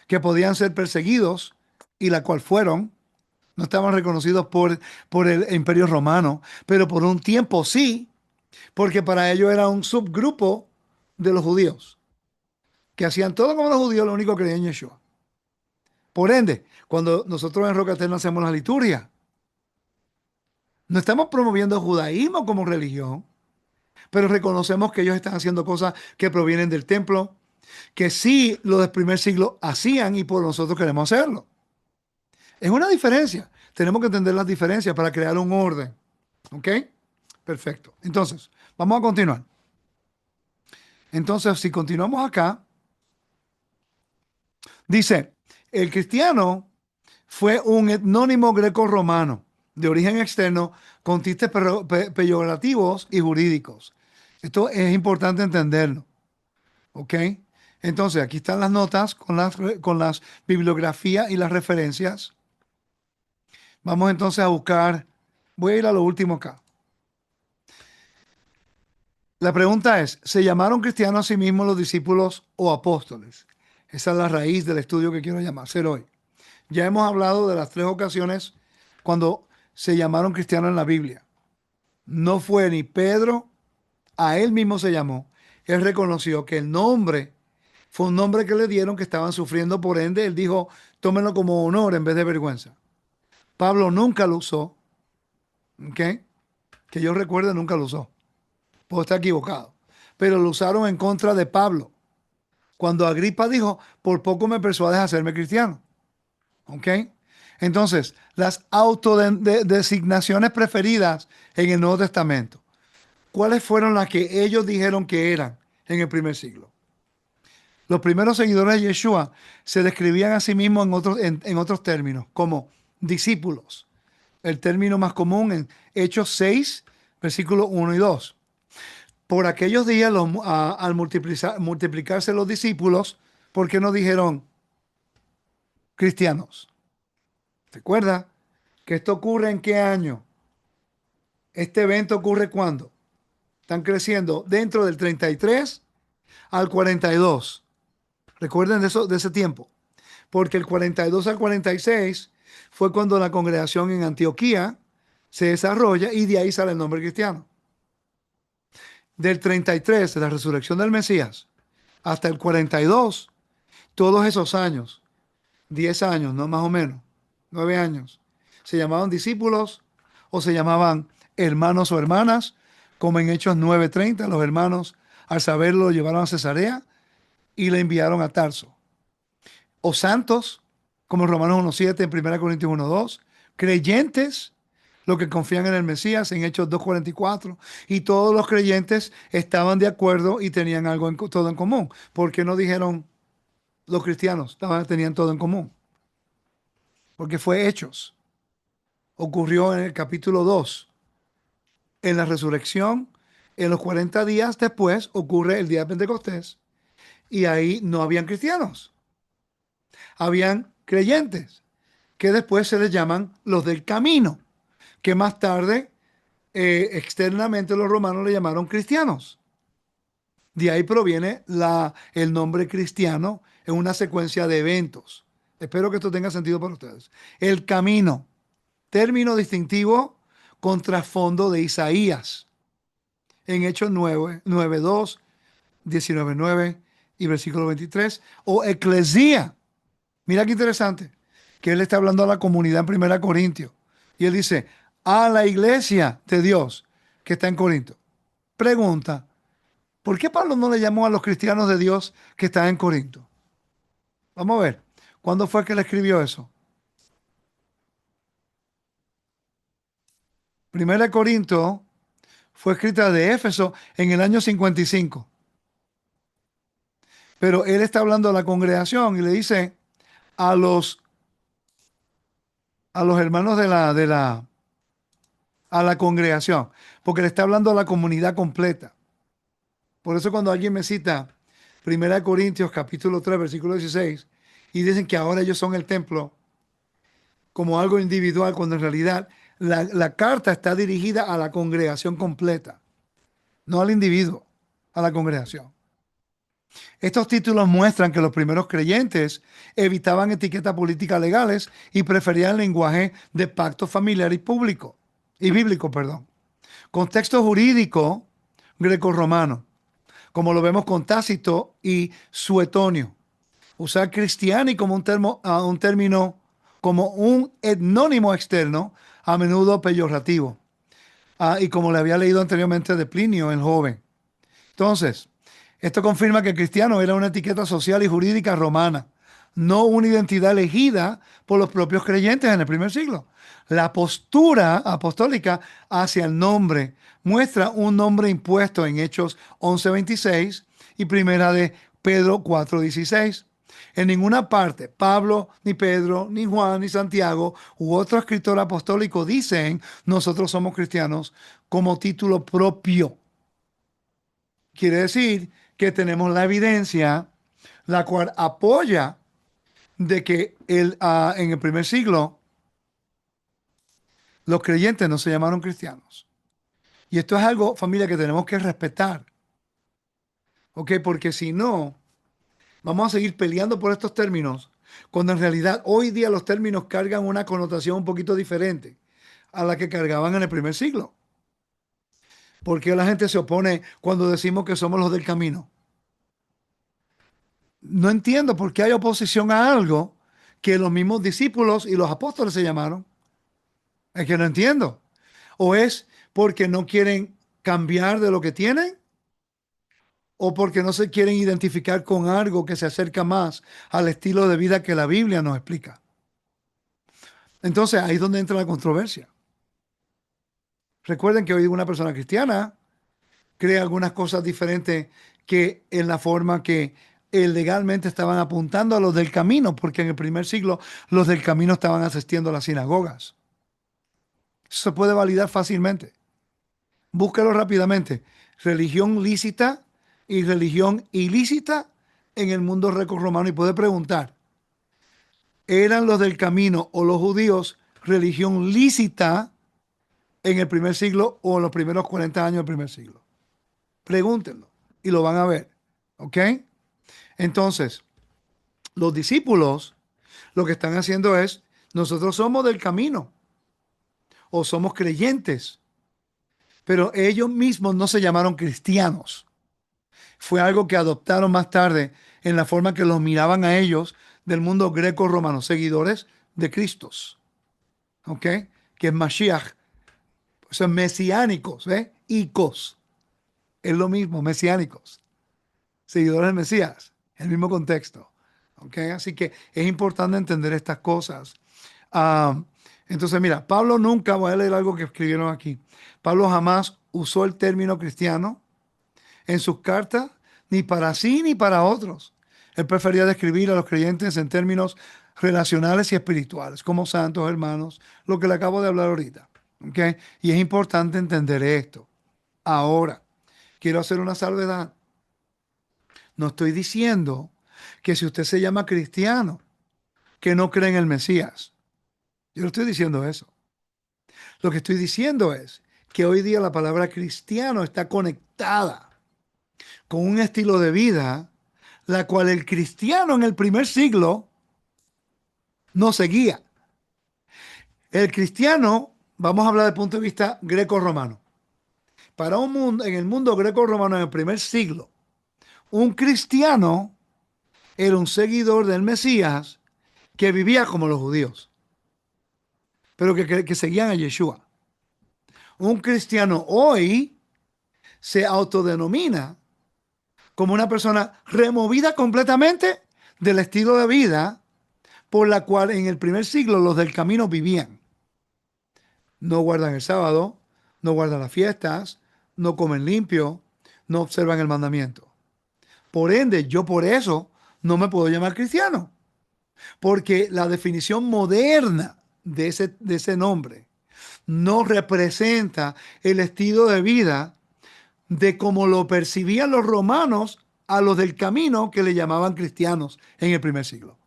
que podían ser perseguidos y la cual fueron. No estaban reconocidos por el Imperio Romano, pero por un tiempo sí, porque para ellos era un subgrupo de los judíos, que hacían todo como los judíos, lo único que creían en Yeshua. Por ende, cuando nosotros en Roca Eterna hacemos la liturgia, no estamos promoviendo el judaísmo como religión, pero reconocemos que ellos están haciendo cosas que provienen del templo, que sí los del primer siglo hacían y por nosotros queremos hacerlo. Es una diferencia. Tenemos que entender las diferencias para crear un orden. ¿Ok? Perfecto. Entonces, vamos a continuar. Entonces, si continuamos acá, dice, el cristiano fue un etnónimo greco-romano de origen externo con tintes peyorativos y jurídicos. Esto es importante entenderlo. ¿Ok? Entonces, aquí están las notas con las bibliografías y las referencias. Vamos entonces a buscar, voy a ir a lo último acá. La pregunta es, ¿se llamaron cristianos a sí mismos los discípulos o apóstoles? Esa es la raíz del estudio que quiero hacer hoy. Ya hemos hablado de las 3 ocasiones cuando se llamaron cristianos en la Biblia. No fue ni Pedro, a él mismo se llamó. Él reconoció que el nombre fue un nombre que le dieron que estaban sufriendo, por ende, él dijo, tómenlo como honor en vez de vergüenza. Pablo nunca lo usó, ¿ok? Que yo recuerde, nunca lo usó. Puedo estar equivocado. Pero lo usaron en contra de Pablo. Cuando Agripa dijo, por poco me persuades a hacerme cristiano. ¿Ok? Entonces, las autodesignaciones preferidas en el Nuevo Testamento, ¿cuáles fueron las que ellos dijeron que eran en el primer siglo? Los primeros seguidores de Yeshua se describían a sí mismos en otros términos, como discípulos. El término más común en Hechos 6, versículos 1 y 2. Por aquellos días, al multiplicarse los discípulos, ¿por qué no dijeron cristianos? Recuerda que esto ocurre en qué año. Este evento ocurre cuando están creciendo dentro del 33 al 42. Recuerden de ese tiempo. Porque el 42 al 46 fue cuando la congregación en Antioquía se desarrolla y de ahí sale el nombre cristiano. Del 33, de la resurrección del Mesías, hasta el 42, todos esos años, 10 años, ¿no? Más o menos, 9 años, se llamaban discípulos o se llamaban hermanos o hermanas, como en Hechos 9:30, los hermanos al saberlo lo llevaron a Cesarea y le enviaron a Tarso. O santos, como en Romanos 1:7, en 1 Corintios 1:2, creyentes, los que confían en el Mesías, en Hechos 2:44, y todos los creyentes estaban de acuerdo y tenían todo en común. ¿Por qué no dijeron los cristianos? Tenían todo en común. Porque fue Hechos. Ocurrió en el capítulo 2. En la resurrección, en los 40 días después, ocurre el día de Pentecostés. Y ahí no habían cristianos. Habían creyentes, que después se les llaman los del camino, que más tarde, externamente los romanos le llamaron cristianos. De ahí proviene el nombre cristiano en una secuencia de eventos. Espero que esto tenga sentido para ustedes. El camino, término distintivo con trasfondo de Isaías, en Hechos 9:2, 19:9 y versículo 23, o eclesía. Mira qué interesante, que él está hablando a la comunidad en 1 Corintios, y él dice, a la iglesia de Dios que está en Corinto. Pregunta, ¿por qué Pablo no le llamó a los cristianos de Dios que están en Corinto? Vamos a ver, ¿cuándo fue que le escribió eso? 1 Corinto fue escrita de Éfeso en el año 55. Pero él está hablando a la congregación y le dice a los hermanos a la congregación, porque le está hablando a la comunidad completa. Por eso cuando alguien me cita Primera de Corintios, capítulo 3, versículo 16, y dicen que ahora ellos son el templo como algo individual, cuando en realidad la carta está dirigida a la congregación completa, no al individuo, a la congregación. Estos títulos muestran que los primeros creyentes evitaban etiquetas políticas legales y preferían el lenguaje de pacto familiar y público, y bíblico, perdón. Contexto jurídico grecorromano, como lo vemos con Tácito y Suetonio. Usar cristiani como un término, como un etnónimo externo, a menudo peyorativo. Y como le había leído anteriormente de Plinio, el joven. Entonces, esto confirma que cristiano era una etiqueta social y jurídica romana, no una identidad elegida por los propios creyentes en el primer siglo. La postura apostólica hacia el nombre muestra un nombre impuesto en Hechos 11:26 y primera de Pedro 4:16. En ninguna parte, Pablo, ni Pedro, ni Juan, ni Santiago u otro escritor apostólico dicen nosotros somos cristianos como título propio. Quiere decir que tenemos la evidencia la cual apoya de que en el primer siglo los creyentes no se llamaron cristianos. Y esto es algo, familia, que tenemos que respetar. ¿Ok? Porque si no, vamos a seguir peleando por estos términos, cuando en realidad hoy día los términos cargan una connotación un poquito diferente a la que cargaban en el primer siglo. ¿Por qué la gente se opone cuando decimos que somos los del camino? No entiendo por qué hay oposición a algo que los mismos discípulos y los apóstoles se llamaron. Es que no entiendo. O es porque no quieren cambiar de lo que tienen, o porque no se quieren identificar con algo que se acerca más al estilo de vida que la Biblia nos explica. Entonces ahí es donde entra la controversia. Recuerden que hoy una persona cristiana cree algunas cosas diferentes que en la forma que legalmente estaban apuntando a los del camino, porque en el primer siglo los del camino estaban asistiendo a las sinagogas. Eso se puede validar fácilmente. Búsquelo rápidamente. Religión lícita y religión ilícita en el mundo greco-romano, y puede preguntar, ¿eran los del camino o los judíos religión lícita en el primer siglo o en los primeros 40 años del primer siglo? Pregúntenlo y lo van a ver. ¿Ok? Entonces, los discípulos lo que están haciendo es, nosotros somos del camino o somos creyentes, pero ellos mismos no se llamaron cristianos. Fue algo que adoptaron más tarde en la forma que los miraban a ellos del mundo greco-romano, seguidores de Cristos. ¿Ok? Que es Mashiach. O sea, mesiánicos, ¿eh? Icos. Es lo mismo, mesiánicos. Seguidores del Mesías. El mismo contexto. ¿Ok? Así que es importante entender estas cosas. Ah, entonces, mira, Pablo nunca, voy a leer algo que escribieron aquí. Pablo jamás usó el término cristiano en sus cartas, ni para sí ni para otros. Él prefería describir a los creyentes en términos relacionales y espirituales, como santos, hermanos, lo que le acabo de hablar ahorita. ¿Ok? Y es importante entender esto. Ahora, quiero hacer una salvedad. No estoy diciendo que si usted se llama cristiano, que no cree en el Mesías. Yo no estoy diciendo eso. Lo que estoy diciendo es que hoy día la palabra cristiano está conectada con un estilo de vida la cual el cristiano en el primer siglo no seguía. El cristiano, vamos a hablar desde el punto de vista greco-romano. Para un mundo, en el mundo greco-romano en el primer siglo, un cristiano era un seguidor del Mesías que vivía como los judíos, pero que seguían a Yeshua. Un cristiano hoy se autodenomina como una persona removida completamente del estilo de vida por la cual en el primer siglo los del camino vivían. No guardan el sábado, no guardan las fiestas, no comen limpio, no observan el mandamiento. Por ende, yo por eso no me puedo llamar cristiano, porque la definición moderna de ese nombre no representa el estilo de vida de cómo lo percibían los romanos a los del camino que le llamaban cristianos en el primer siglo,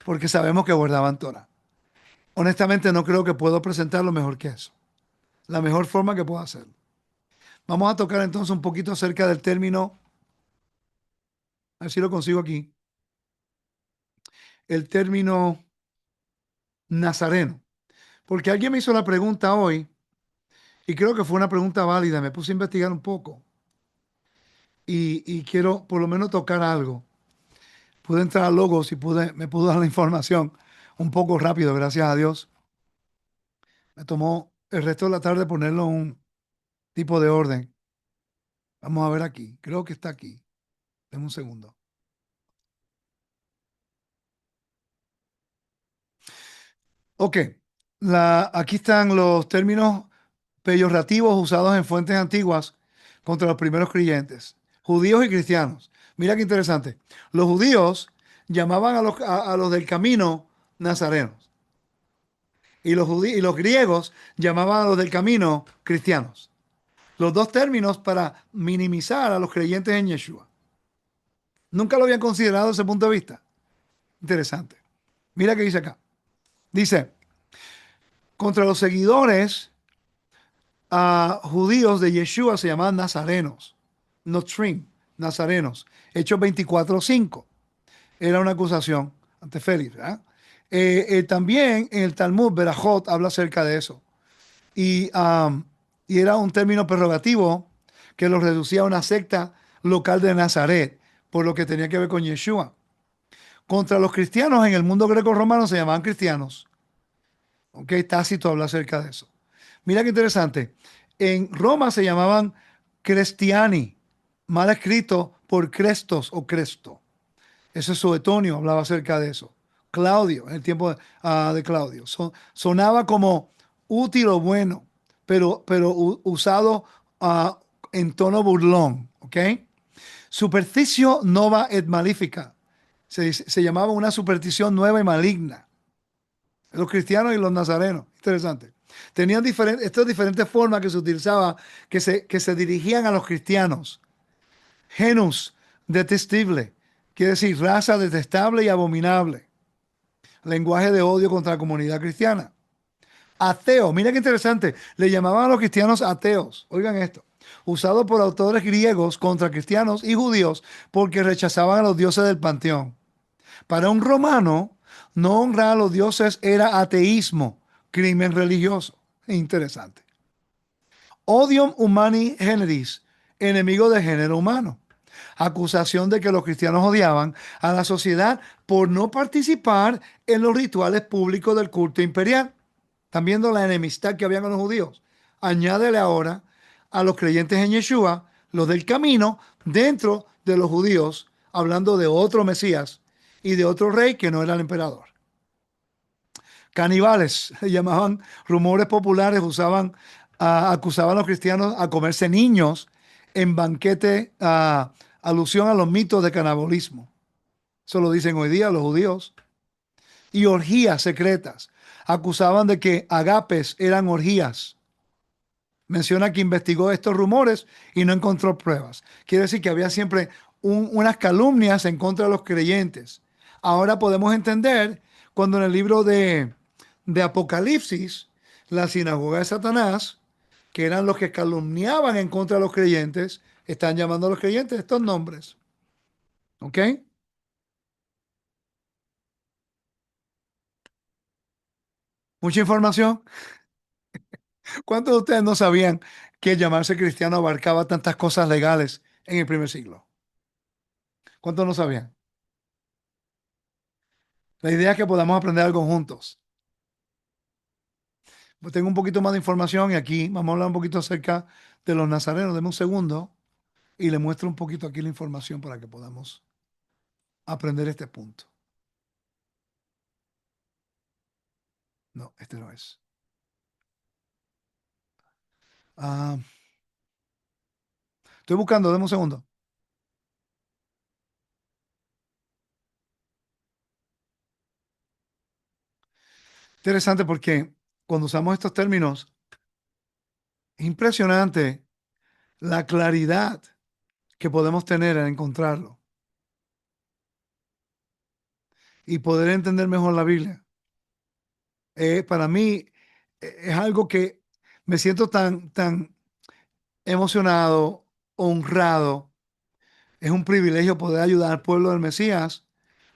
porque sabemos que guardaban Torah. Honestamente no creo que puedo presentarlo mejor que eso, la mejor forma que puedo hacerlo. Vamos a tocar entonces un poquito acerca del término, a ver si lo consigo aquí, el término nazareno, porque alguien me hizo la pregunta hoy y creo que fue una pregunta válida, me puse a investigar un poco y quiero por lo menos tocar algo. Pude entrar a Logos y me pudo dar la información un poco rápido, gracias a Dios. Me tomó el resto de la tarde ponerlo en un tipo de orden. Vamos a ver aquí. Creo que está aquí. Deme un segundo. Ok. Aquí están los términos peyorativos usados en fuentes antiguas contra los primeros creyentes, judíos y cristianos. Mira qué interesante. Los judíos llamaban a los del camino nazarenos y los griegos llamaban a los del camino cristianos. Los dos términos para minimizar a los creyentes en Yeshua. Nunca lo habían considerado desde ese punto de vista. Interesante. Mira qué dice acá. Dice, contra los seguidores judíos de Yeshua se llamaban nazarenos. Notrim, nazarenos. Hechos 24:5. Era una acusación ante Félix, ¿verdad? También en el Talmud, Berajot habla acerca de eso. Y, um, y era un término prerrogativo que lo reducía a una secta local de Nazaret, por lo que tenía que ver con Yeshua. Contra los cristianos en el mundo greco-romano se llamaban cristianos. ¿Ok? Tácito habla acerca de eso. Mira qué interesante. En Roma se llamaban Cristiani, mal escrito por Crestos o Cresto. Ese Suetonio hablaba acerca de eso. Claudio, en el tiempo de Claudio. Sonaba como útil o bueno, pero usado ah, en tono burlón. ¿Ok? Supersticio nova et malefica. Se llamaba una superstición nueva y maligna. Los cristianos y los nazarenos. Interesante. Tenían estas diferentes formas que se utilizaba, que se dirigían a los cristianos. Genus, detestible, quiere decir raza detestable y abominable. Lenguaje de odio contra la comunidad cristiana. Ateo, mira qué interesante, le llamaban a los cristianos ateos. Oigan esto. Usado por autores griegos contra cristianos y judíos porque rechazaban a los dioses del panteón. Para un romano, no honrar a los dioses era ateísmo, crimen religioso. Interesante. Odium humani generis, enemigo del género humano. Acusación de que los cristianos odiaban a la sociedad por no participar en los rituales públicos del culto imperial. ¿Están viendo la enemistad que había con los judíos? Añádele ahora a los creyentes en Yeshua, los del camino, dentro de los judíos, hablando de otro Mesías y de otro rey que no era el emperador. Caníbales, se llamaban rumores populares, acusaban a los cristianos a comerse niños en banquete, alusión a los mitos de canibalismo. Eso lo dicen hoy día los judíos. Y orgías secretas. Acusaban de que agapes eran orgías. Menciona que investigó estos rumores y no encontró pruebas. Quiere decir que había siempre unas calumnias en contra de los creyentes. Ahora podemos entender cuando en el libro de Apocalipsis, la sinagoga de Satanás, que eran los que calumniaban en contra de los creyentes, están llamando a los creyentes estos nombres. ¿Ok? Mucha información. ¿Cuántos de ustedes no sabían que llamarse cristiano abarcaba tantas cosas legales en el primer siglo? ¿Cuántos no sabían? La idea es que podamos aprender algo juntos. Pues tengo un poquito más de información y aquí vamos a hablar un poquito acerca de los nazarenos. Deme un segundo y le muestro un poquito aquí la información para que podamos aprender este punto. No, este no es. Ah, estoy buscando, deme un segundo. Interesante porque cuando usamos estos términos, es impresionante la claridad que podemos tener al encontrarlo y poder entender mejor la Biblia. Para mí es algo que me siento tan emocionado, honrado. Es un privilegio poder ayudar al pueblo del Mesías,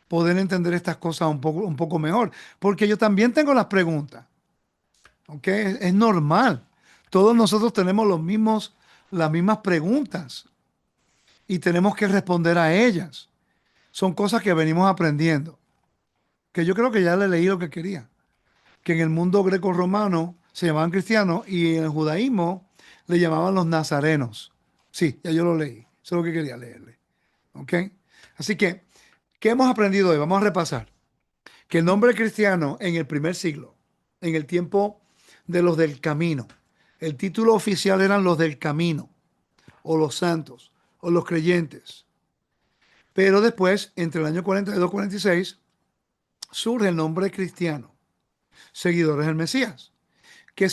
poder entender estas cosas un poco mejor, porque yo también tengo las preguntas, ¿ok? Es normal. Todos nosotros tenemos las mismas preguntas y tenemos que responder a ellas. Son cosas que venimos aprendiendo, que yo creo que ya le leí lo que quería, que en el mundo greco-romano se llamaban cristianos y en el judaísmo le llamaban los nazarenos. Sí, ya yo lo leí. Eso es lo que quería leerle. ¿Ok? Así que, ¿qué hemos aprendido hoy? Vamos a repasar. Que el nombre cristiano en el primer siglo, en el tiempo de los del camino, el título oficial eran los del camino, o los santos, o los creyentes. Pero después, entre el año 42 y 46, surge el nombre cristiano, seguidores del Mesías, que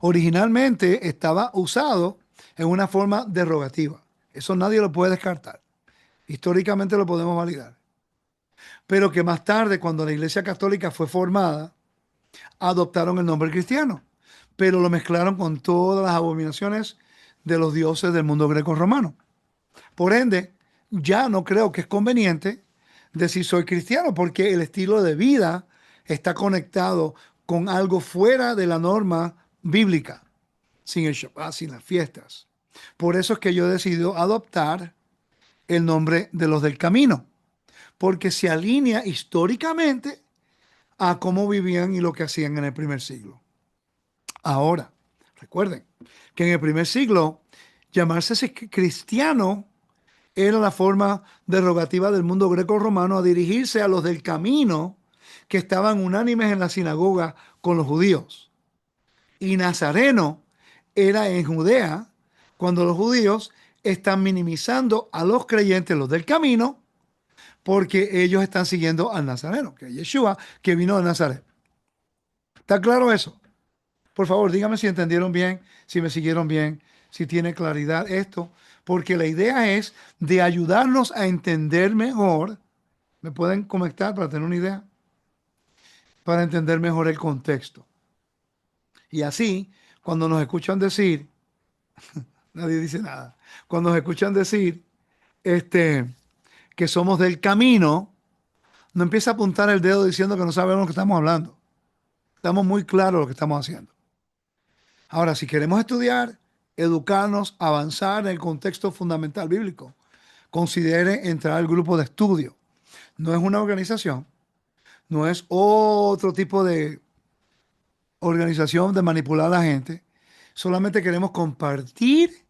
originalmente estaba usado en una forma derogativa. Eso nadie lo puede descartar. Históricamente lo podemos validar. Pero que más tarde, cuando la Iglesia Católica fue formada, adoptaron el nombre cristiano, pero lo mezclaron con todas las abominaciones de los dioses del mundo greco-romano. Por ende, ya no creo que es conveniente decir soy cristiano, porque el estilo de vida está conectado con algo fuera de la norma bíblica, sin el Shabbat, sin las fiestas. Por eso es que yo he decidido adoptar el nombre de los del camino, porque se alinea históricamente a cómo vivían y lo que hacían en el primer siglo. Ahora, recuerden que en el primer siglo llamarse cristiano era la forma derogativa del mundo greco-romano a dirigirse a los del camino que estaban unánimes en la sinagoga con los judíos. Y nazareno era en Judea cuando los judíos están minimizando a los creyentes, los del camino, porque ellos están siguiendo al nazareno, que es Yeshua, que vino de Nazaret. ¿Está claro eso? Por favor, dígame si entendieron bien, si me siguieron bien, si tiene claridad esto, porque la idea es de ayudarnos a entender mejor. ¿Me pueden conectar para tener una idea? Para entender mejor el contexto. Y así, cuando nos escuchan decir, nadie dice nada, cuando nos escuchan decir que somos del camino, no empieza a apuntar el dedo diciendo que no sabemos lo que estamos hablando. Estamos muy claros lo que estamos haciendo. Ahora, si queremos estudiar, educarnos, avanzar en el contexto fundamental bíblico, considere entrar al grupo de estudio. No es una organización, no es otro tipo de organización de manipular a la gente. Solamente queremos compartir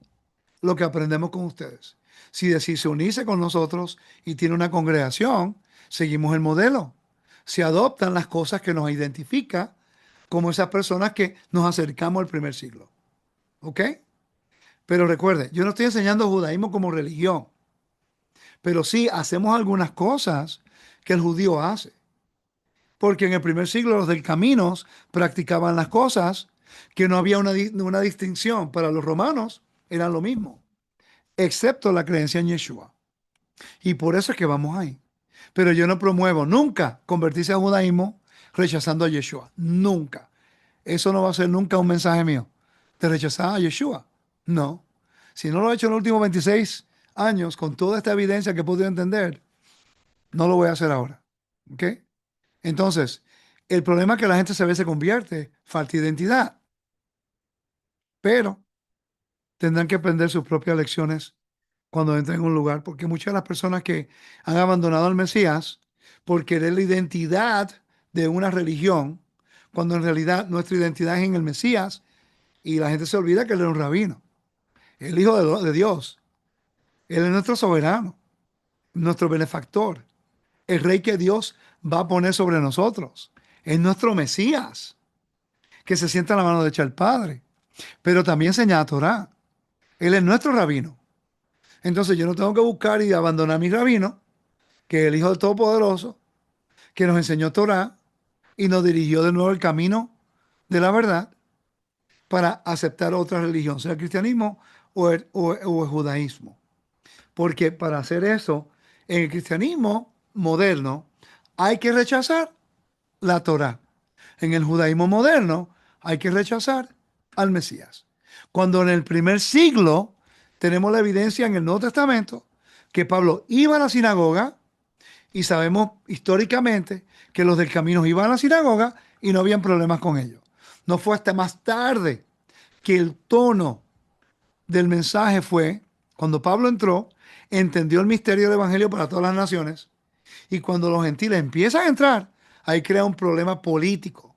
lo que aprendemos con ustedes. Si decide unirse con nosotros y tiene una congregación, seguimos el modelo. Se adoptan las cosas que nos identifican como esas personas que nos acercamos al primer siglo. ¿Ok? Pero recuerde, yo no estoy enseñando judaísmo como religión, pero sí hacemos algunas cosas que el judío hace. Porque en el primer siglo los del camino practicaban las cosas que no había una distinción. Para los romanos eran lo mismo, excepto la creencia en Yeshua. Y por eso es que vamos ahí. Pero yo no promuevo nunca convertirse a judaísmo rechazando a Yeshua. Nunca. Eso no va a ser nunca un mensaje mío. ¿De rechazar a Yeshua? No. Si no lo he hecho en los últimos 26 años, con toda esta evidencia que he podido entender, no lo voy a hacer ahora. ¿Ok? Entonces, el problema es que la gente se ve se convierte, falta identidad. Pero tendrán que aprender sus propias lecciones cuando entren en un lugar, porque muchas de las personas que han abandonado al Mesías por querer la identidad de una religión, cuando en realidad nuestra identidad es en el Mesías, y la gente se olvida que él era un rabino, el Hijo de Dios. Él es nuestro soberano, nuestro benefactor, el rey que Dios va a poner sobre nosotros. Es nuestro Mesías, que se sienta a la mano derecha del Padre, pero también enseña a Torah. Él es nuestro rabino. Entonces yo no tengo que buscar y abandonar a mi rabino, que es el Hijo del Todopoderoso, que nos enseñó Torah y nos dirigió de nuevo el camino de la verdad para aceptar otra religión, sea el cristianismo o el judaísmo. Porque para hacer eso, en el cristianismo moderno hay que rechazar la Torá. En el judaísmo moderno hay que rechazar al Mesías. Cuando en el primer siglo tenemos la evidencia en el Nuevo Testamento que Pablo iba a la sinagoga y sabemos históricamente que los del camino iban a la sinagoga y no habían problemas con ellos. No fue hasta más tarde que el tono del mensaje fue, cuando Pablo entró, entendió el misterio del Evangelio para todas las naciones, y cuando los gentiles empiezan a entrar, ahí crea un problema político,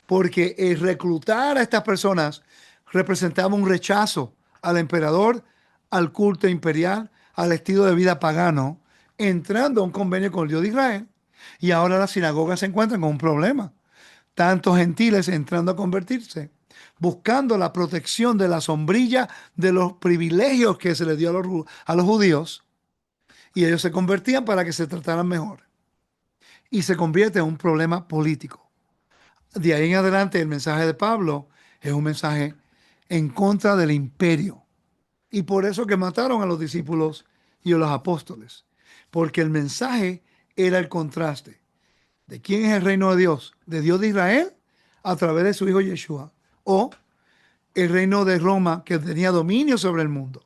porque el reclutar a estas personas representaba un rechazo al emperador, al culto imperial, al estilo de vida pagano, entrando a un convenio con el Dios de Israel, y ahora las sinagogas se encuentran con un problema. Tantos gentiles entrando a convertirse, buscando la protección de la sombrilla de los privilegios que se les dio a los judíos, y ellos se convertían para que se trataran mejor. Y se convierte en un problema político. De ahí en adelante el mensaje de Pablo es un mensaje en contra del imperio. Y por eso que mataron a los discípulos y a los apóstoles. Porque el mensaje era el contraste. ¿De quién es el reino de Dios? ¿De Dios de Israel? A través de su hijo Yeshua. O el reino de Roma que tenía dominio sobre el mundo.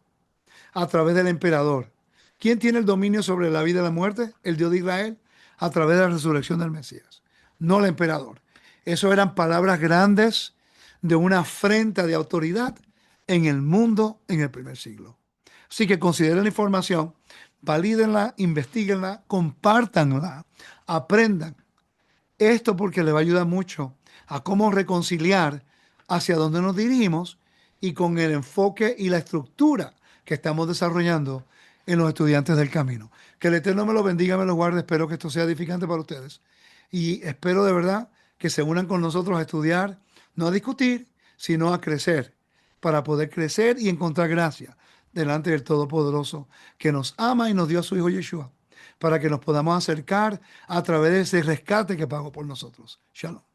A través del emperador. ¿Quién tiene el dominio sobre la vida y la muerte? El Dios de Israel. A través de la resurrección del Mesías. No el emperador. Eso eran palabras grandes de una afrenta de autoridad en el mundo en el primer siglo. Así que consideren la información, valídenla, investiguenla, compártanla, aprendan. Esto porque le va a ayudar mucho a cómo reconciliar hacia dónde nos dirigimos y con el enfoque y la estructura que estamos desarrollando en los estudiantes del camino. Que el Eterno me lo bendiga, me lo guarde. Espero que esto sea edificante para ustedes. Y espero de verdad que se unan con nosotros a estudiar, no a discutir, sino a crecer, para poder crecer y encontrar gracia delante del Todopoderoso, que nos ama y nos dio a su Hijo Yeshua, para que nos podamos acercar a través de ese rescate que pagó por nosotros. Shalom.